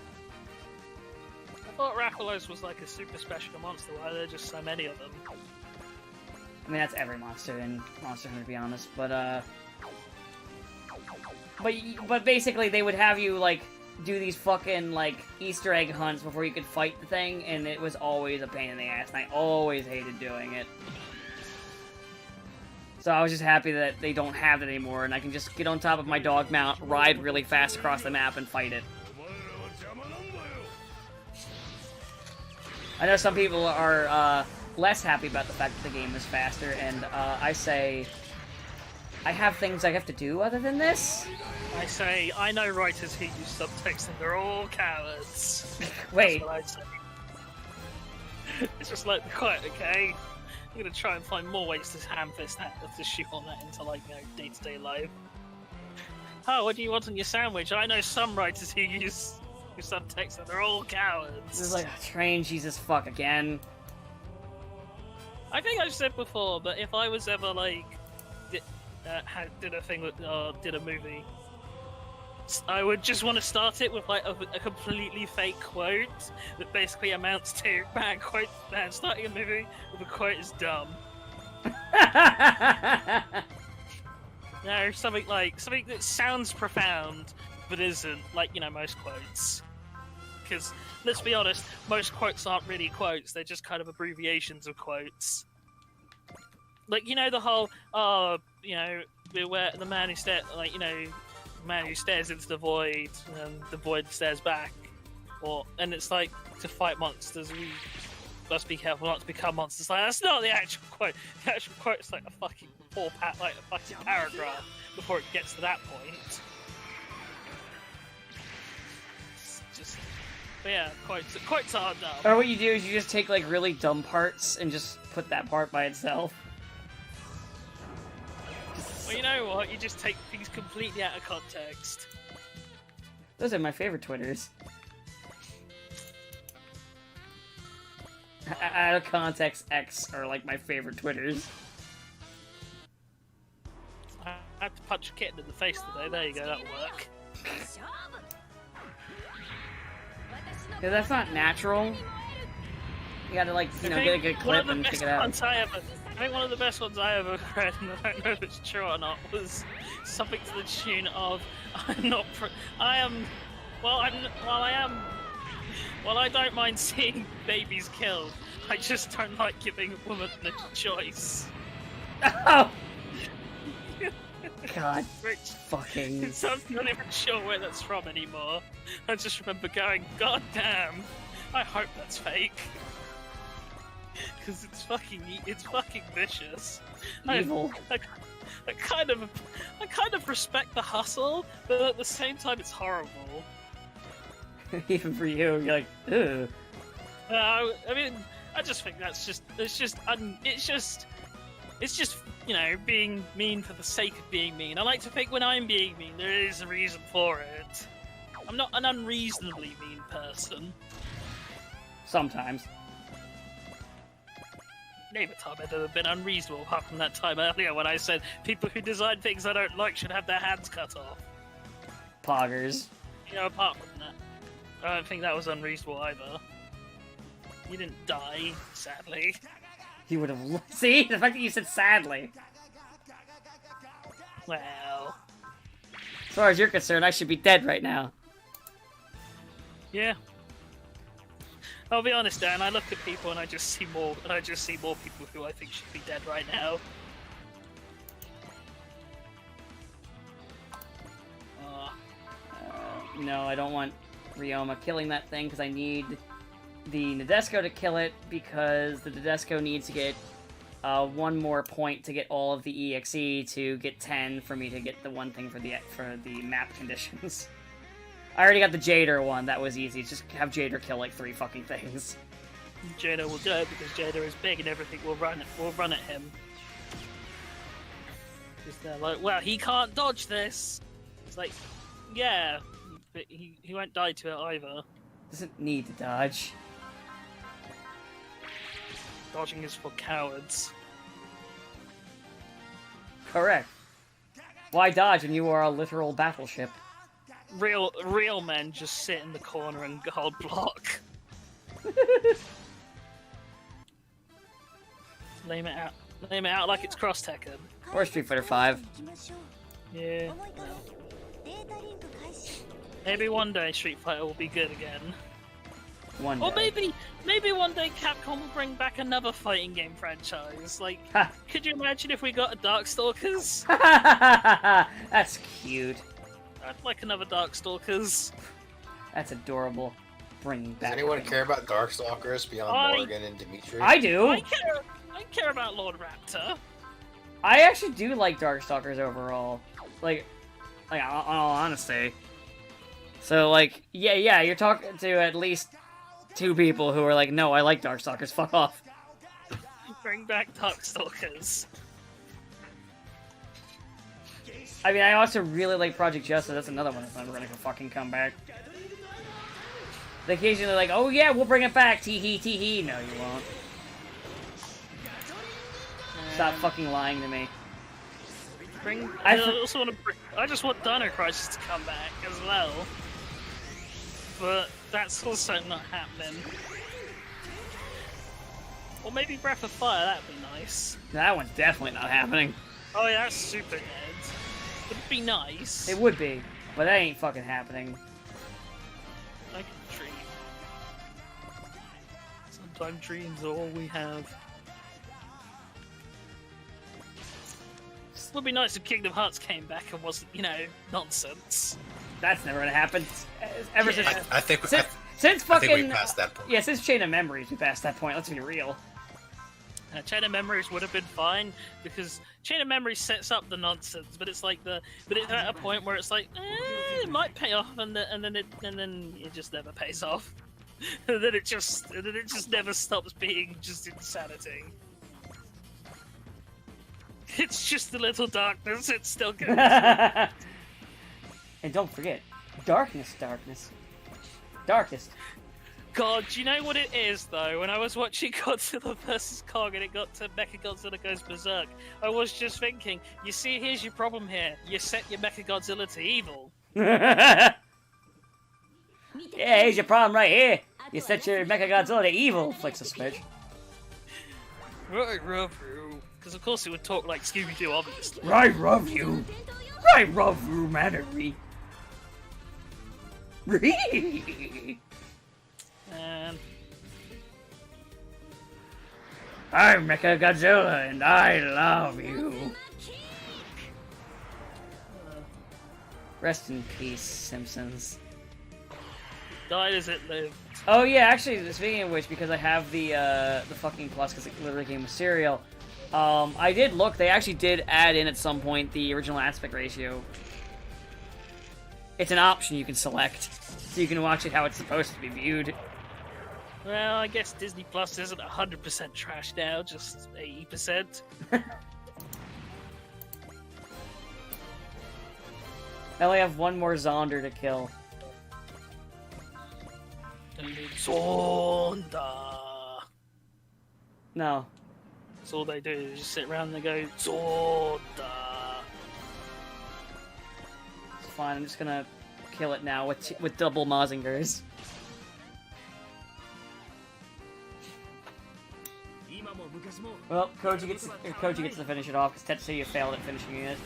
[SPEAKER 2] I thought Rathalos was like a super special monster. Why are there just so many of them?
[SPEAKER 1] I mean, that's every monster in Monster Hunter, to be honest. But basically, they would have you, like, do these fucking, like, Easter egg hunts before you could fight the thing, and it was always a pain in the ass, and I always hated doing it. So I was just happy that they don't have it anymore, and I can just get on top of my dog mount, ride really fast across the map, and fight it. I know some people are less happy about the fact that the game is faster, and I say, I have things I have to do other than this.
[SPEAKER 2] I say, I know writers who use subtext and they're all cowards.
[SPEAKER 1] Wait.
[SPEAKER 2] That's what I'd say. It's just like, quite okay. I'm gonna try and find more ways to ham-fist that, to shoot on that into, like, you know, day-to-day life. Oh, what do you want on your sandwich? I know some writers who use subtext and they're all cowards.
[SPEAKER 1] This is like, train Jesus fuck again.
[SPEAKER 2] I think I've said before, but if I was ever, like, did a thing with, did a movie, I would just want to start it with, like, a completely fake quote that basically amounts to, man, starting a movie with a quote is dumb. No, something that sounds profound, but isn't, like, you know, most quotes. Because, let's be honest, most quotes aren't really quotes, they're just kind of abbreviations of quotes. Like, you know, the whole, you know, where the man who stares, like, you know, the man who stares into the void, and the void stares back. And it's like, to fight monsters, we must be careful not to become monsters. Like, that's not the actual quote. The actual quote is like a fucking like a fucking paragraph before it gets to that point. It's just, but yeah, quotes are dumb.
[SPEAKER 1] Or what you do is you just take, like, really dumb parts and just put that part by itself.
[SPEAKER 2] Well, you know what? You just take things completely out of context.
[SPEAKER 1] Those are my favorite Twitters. Out of context X are, like, my favorite Twitters.
[SPEAKER 2] I had to punch a kitten in the face today. There you go, that'll work.
[SPEAKER 1] Yeah, that's not natural. You gotta, like, you know, get a good clip and pick it out.
[SPEAKER 2] I think one of the best ones I ever read, and I don't know if it's true or not, was something to the tune of, While I don't mind seeing babies killed, I just don't like giving a woman the choice.
[SPEAKER 1] Oh! God. Fucking...
[SPEAKER 2] So I'm not even sure where that's from anymore. I just remember going, God damn, I hope that's fake. Because it's fucking vicious.
[SPEAKER 1] Evil.
[SPEAKER 2] I kind of respect the hustle, but at the same time it's horrible.
[SPEAKER 1] Even for you, you're like, ugh.
[SPEAKER 2] I mean, I just think it's just, you know, being mean for the sake of being mean. I like to think when I'm being mean, there is a reason for it. I'm not an unreasonably mean person.
[SPEAKER 1] Sometimes.
[SPEAKER 2] Name a time I've ever been unreasonable, apart from that time earlier when I said people who design things I don't like should have their hands cut off.
[SPEAKER 1] Poggers.
[SPEAKER 2] You know, apart from that, I don't think that was unreasonable either. You didn't die, sadly.
[SPEAKER 1] He would have... See? The fact that you said sadly.
[SPEAKER 2] Well...
[SPEAKER 1] As far as you're concerned, I should be dead right now.
[SPEAKER 2] Yeah. I'll be honest, Dan, I look at people and I just see more people who I think should be dead right now.
[SPEAKER 1] No, I don't want Ryoma killing that thing, because I need the Nadesco to kill it because the Nadesco needs to get 1 more point to get all of the EXE to get 10 for me to get the one thing for the map conditions. I already got the Jader one. That was easy. Just have Jader kill like 3 fucking things.
[SPEAKER 2] Jader will do it because Jader is big and everything will run at him. Because they're like, well, he can't dodge this. It's like, yeah, but he won't die to it either.
[SPEAKER 1] Doesn't need to dodge.
[SPEAKER 2] Dodging is for cowards.
[SPEAKER 1] Correct. Why dodge when you are a literal battleship?
[SPEAKER 2] Real men just sit in the corner and hold block. Lame it out like it's Cross Tekken.
[SPEAKER 1] Or Street Fighter 5.
[SPEAKER 2] Yeah. Maybe one day Street Fighter will be good again.
[SPEAKER 1] One day.
[SPEAKER 2] Or maybe one day Capcom will bring back another fighting game franchise. Like, could you imagine if we got a Darkstalkers?
[SPEAKER 1] That's cute.
[SPEAKER 2] I'd like another Darkstalkers.
[SPEAKER 1] That's adorable. Bringing back.
[SPEAKER 3] Does anyone care about Darkstalkers beyond Morgan and Dimitri?
[SPEAKER 1] I do.
[SPEAKER 2] I care about Lord Raptor.
[SPEAKER 1] I actually do like Darkstalkers overall. Like on all honesty. So, like, yeah, you're talking to at least 2 people who are like, no, I like Darkstalkers, fuck off.
[SPEAKER 2] Bring back Darkstalkers.
[SPEAKER 1] I mean, I also really like Project Justice, that's another one that's never gonna fucking come back. They occasionally like, oh yeah, we'll bring it back, tee-hee, tee-hee. No, you won't. Stop fucking lying to me.
[SPEAKER 2] I just want Dino Crisis to come back as well. But that's also not happening. Or maybe Breath of Fire, that'd be nice.
[SPEAKER 1] That one's definitely not happening.
[SPEAKER 2] Oh yeah, that's super dead. It'd be nice.
[SPEAKER 1] It would be, but that ain't fucking happening.
[SPEAKER 2] I can dream. Sometimes dreams are all we have. It would be nice if Kingdom Hearts came back and wasn't, nonsense.
[SPEAKER 1] That's never gonna happen. Ever since
[SPEAKER 3] I think
[SPEAKER 1] since fucking
[SPEAKER 3] we passed that point.
[SPEAKER 1] Yeah, since Chain of Memories we passed that point. Let's be real.
[SPEAKER 2] Chain of Memories would have been fine because Chain of Memories sets up the nonsense, but it's like but it's at a point where it's like it might pay off, and then it just never pays off, and then it just never stops being just insanity. It's just a little darkness. It's still good.
[SPEAKER 1] And don't forget, darkness. Darkest.
[SPEAKER 2] God, do you know what it is, though? When I was watching Godzilla vs. Kong and it got to Mechagodzilla Goes Berserk, I was just thinking, you see, here's your problem here. You set your Mechagodzilla to evil.
[SPEAKER 1] Yeah, here's your problem right here. You set your Mechagodzilla to evil. Flicks a switch.
[SPEAKER 2] Right, love you. Because of course it would talk like Scooby-Doo, obviously.
[SPEAKER 1] Right, love you. Right, love you, Mannery.
[SPEAKER 2] And
[SPEAKER 1] I'm Mechagodzilla and I love you. Rest in peace, Simpsons.
[SPEAKER 2] died as it lived.
[SPEAKER 1] Oh yeah, actually, speaking of which, because I have the fucking plus, because it literally came with Serial, I did look, they actually did add in at some point the original aspect ratio. It's an option you can select, so you can watch it how it's supposed to be viewed.
[SPEAKER 2] Well, I guess Disney Plus isn't 100% trash now, just 80%.
[SPEAKER 1] I only have one more Zonder to kill.
[SPEAKER 2] Zonda!
[SPEAKER 1] No.
[SPEAKER 2] That's all they do, is just sit around and they go, Zonda!
[SPEAKER 1] It's fine, I'm just gonna kill it now with double Mazingers. Well, Koji gets to finish it off, because Tetsuya failed at finishing it.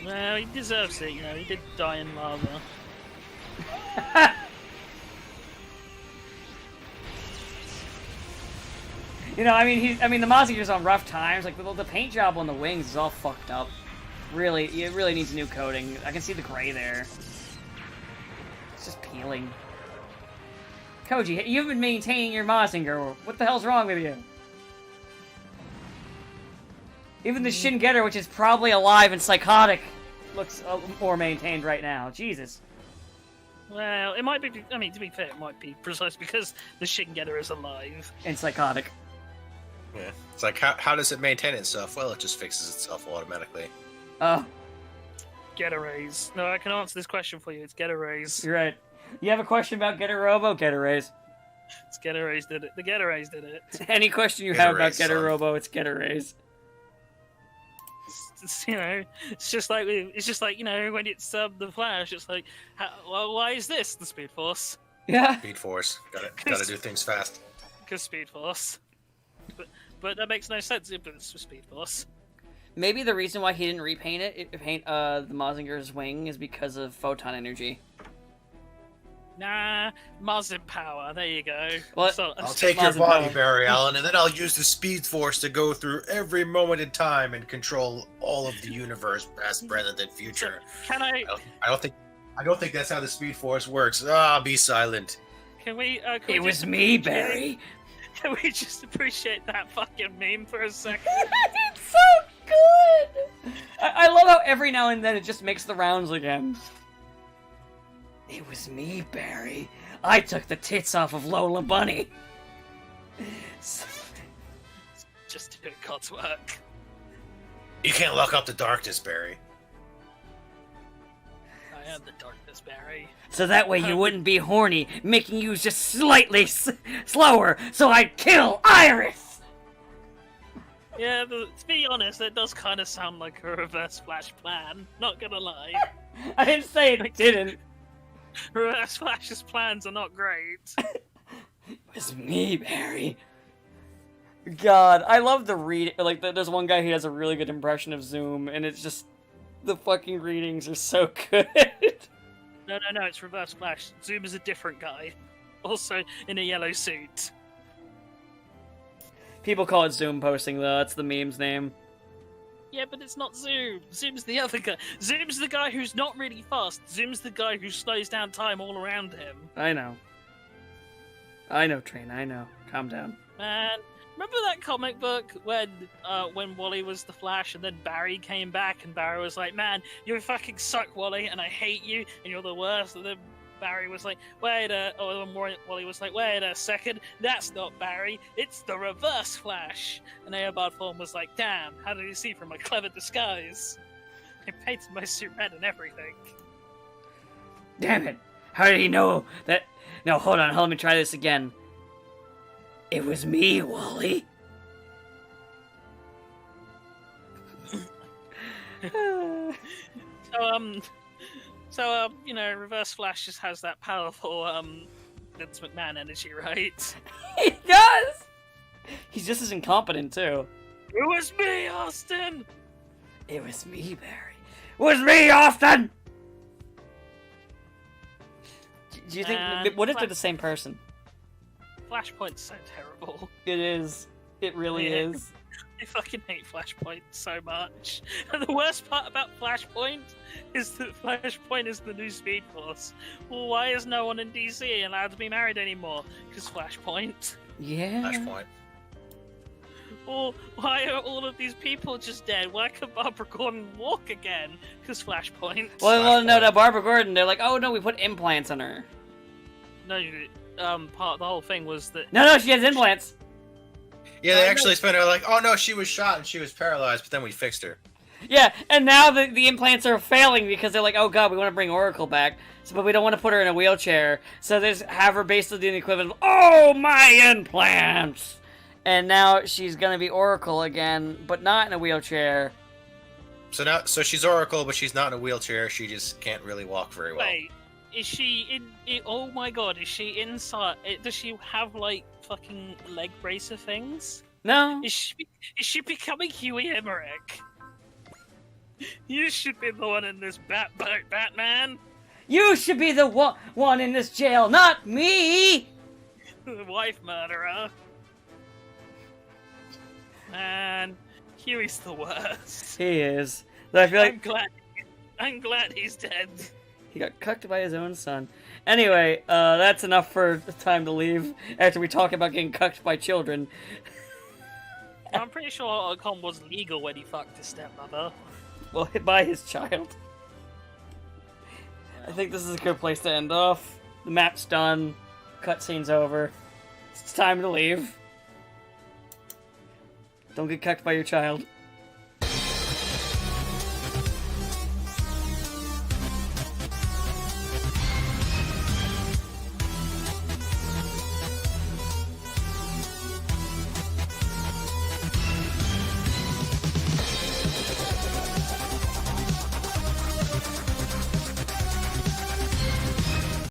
[SPEAKER 2] Well, he deserves it, you know, he did die in lava.
[SPEAKER 1] You know, I mean, the Mazinger's on rough times. Like, the paint job on the wings is all fucked up. Really, it really needs new coating. I can see the gray there. It's just peeling. Koji, you've been maintaining your Mazinger. What the hell's wrong with you? Even the Shin Getter, which is probably alive and psychotic, looks more maintained right now. Jesus.
[SPEAKER 2] Well, it might be. I mean, to be fair, it might be precisely because the Shin Getter is alive
[SPEAKER 1] and psychotic.
[SPEAKER 3] Yeah, it's like how does it maintain itself? Well, it just fixes itself automatically.
[SPEAKER 1] Oh.
[SPEAKER 2] Get a raise. No, I can answer this question for you. It's get a raise.
[SPEAKER 1] You're right. You have a question about Get a Robo? Get a raise.
[SPEAKER 2] It's get a raise did it. The get a raise did it.
[SPEAKER 1] Any question you have about Get a Robo, it's Get a raise.
[SPEAKER 2] It's, you know, it's just like you know when it's the Flash. It's like, well, why is this the Speed Force?
[SPEAKER 1] Yeah.
[SPEAKER 3] Speed Force. Gotta do things fast.
[SPEAKER 2] Because Speed Force. But that makes no sense. But it's for Speed Force.
[SPEAKER 1] Maybe the reason why he didn't repaint the Mazinger's wing is because of photon energy.
[SPEAKER 2] Nah, Mazin power. There you go.
[SPEAKER 1] What?
[SPEAKER 3] I'll take your body, Barry Allen, and then I'll use the Speed Force to go through every moment in time and control all of the universe, past, present, and future.
[SPEAKER 2] Can I?
[SPEAKER 3] I don't think that's how the Speed Force works. Ah, be silent.
[SPEAKER 2] Can we?
[SPEAKER 1] It was me, Barry.
[SPEAKER 2] Can we just appreciate that fucking meme for a second?
[SPEAKER 1] It's so good. I love how every now and then it just makes the rounds again. It was me, Barry. I took the tits off of Lola Bunny.
[SPEAKER 2] Just doing God's work.
[SPEAKER 3] You can't lock up the darkness, Barry.
[SPEAKER 2] I am the darkness, Barry.
[SPEAKER 1] So that way you wouldn't be horny, making you just slightly slower, so I'd kill Iris!
[SPEAKER 2] Yeah, to be honest, it does kind of sound like a reverse Flash plan. Not gonna lie.
[SPEAKER 1] I didn't say it didn't.
[SPEAKER 2] Reverse Flash's plans are not great.
[SPEAKER 1] It was me, Barry. God, I love the read. Like, there's one guy who has a really good impression of Zoom, and it's just the fucking readings are so good.
[SPEAKER 2] No, it's Reverse Flash. Zoom is a different guy, also in a yellow suit.
[SPEAKER 1] People call it Zoom posting, though. That's the meme's name.
[SPEAKER 2] Yeah, but it's not Zoom. Zoom's the other guy. Zoom's the guy who's not really fast. Zoom's the guy who slows down time all around him.
[SPEAKER 1] I know, Train. I know. Calm down.
[SPEAKER 2] Man, remember that comic book when Wally was the Flash and then Barry came back and Barry was like, "Man, you fucking suck, Wally, and I hate you, and you're the worst." And then Barry was like, Wally was like, "Wait a second, that's not Barry, it's the Reverse Flash." And Eobard Thawne was like, "Damn, how did he see from my clever disguise? I painted my suit red and everything."
[SPEAKER 1] Damn it! How did he know that? No, hold on. Let me try this again. It was me, Wally.
[SPEAKER 2] So, you know, Reverse Flash just has that powerful, Vince McMahon energy, right?
[SPEAKER 1] He does! He's just as incompetent, too.
[SPEAKER 2] It was me, Austin!
[SPEAKER 1] It was me, Barry. It was me, Austin! Do you think... What if they're the same person?
[SPEAKER 2] Flashpoint's so terrible.
[SPEAKER 1] It is. It really is.
[SPEAKER 2] I fucking hate Flashpoint so much. And the worst part about Flashpoint is that Flashpoint is the new Speed Force. Well, why is no one in DC allowed to be married anymore? Because Flashpoint.
[SPEAKER 1] Yeah.
[SPEAKER 3] Flashpoint.
[SPEAKER 2] Well, why are all of these people just dead? Why can Barbara Gordon walk again? Because Flashpoint.
[SPEAKER 1] Well, no, Barbara Gordon, they're like, oh no, we put implants on her.
[SPEAKER 2] No, part of the whole thing was that...
[SPEAKER 1] No, she has implants.
[SPEAKER 3] Yeah, they actually spent it like, oh no, she was shot and she was paralyzed, but then we fixed her.
[SPEAKER 1] Yeah, and now the implants are failing because they're like, oh god, we want to bring Oracle back, but we don't want to put her in a wheelchair. So they just have her basically doing the equivalent of, oh, my implants! And now she's gonna be Oracle again, but not in a wheelchair.
[SPEAKER 3] So she's Oracle, but she's not in a wheelchair. She just can't really walk very well.
[SPEAKER 2] Wait, is she in? Oh my god, is she inside? Does she have like fucking leg bracer things?
[SPEAKER 1] No.
[SPEAKER 2] Is she becoming Huey Emmerich? You should be the one in this batboat, Batman.
[SPEAKER 1] You should be the one in this jail, not me.
[SPEAKER 2] The wife murderer. Man, Huey's the worst.
[SPEAKER 1] He is. I feel like
[SPEAKER 2] I'm glad he's dead.
[SPEAKER 1] He got cucked by his own son. Anyway, that's enough for the time to leave after we talk about getting cucked by children.
[SPEAKER 2] I'm pretty sure Ocon was legal when he fucked his stepmother.
[SPEAKER 1] Well, by his child. I think this is a good place to end off. The map's done. Cutscene's over. It's time to leave. Don't get cucked by your child.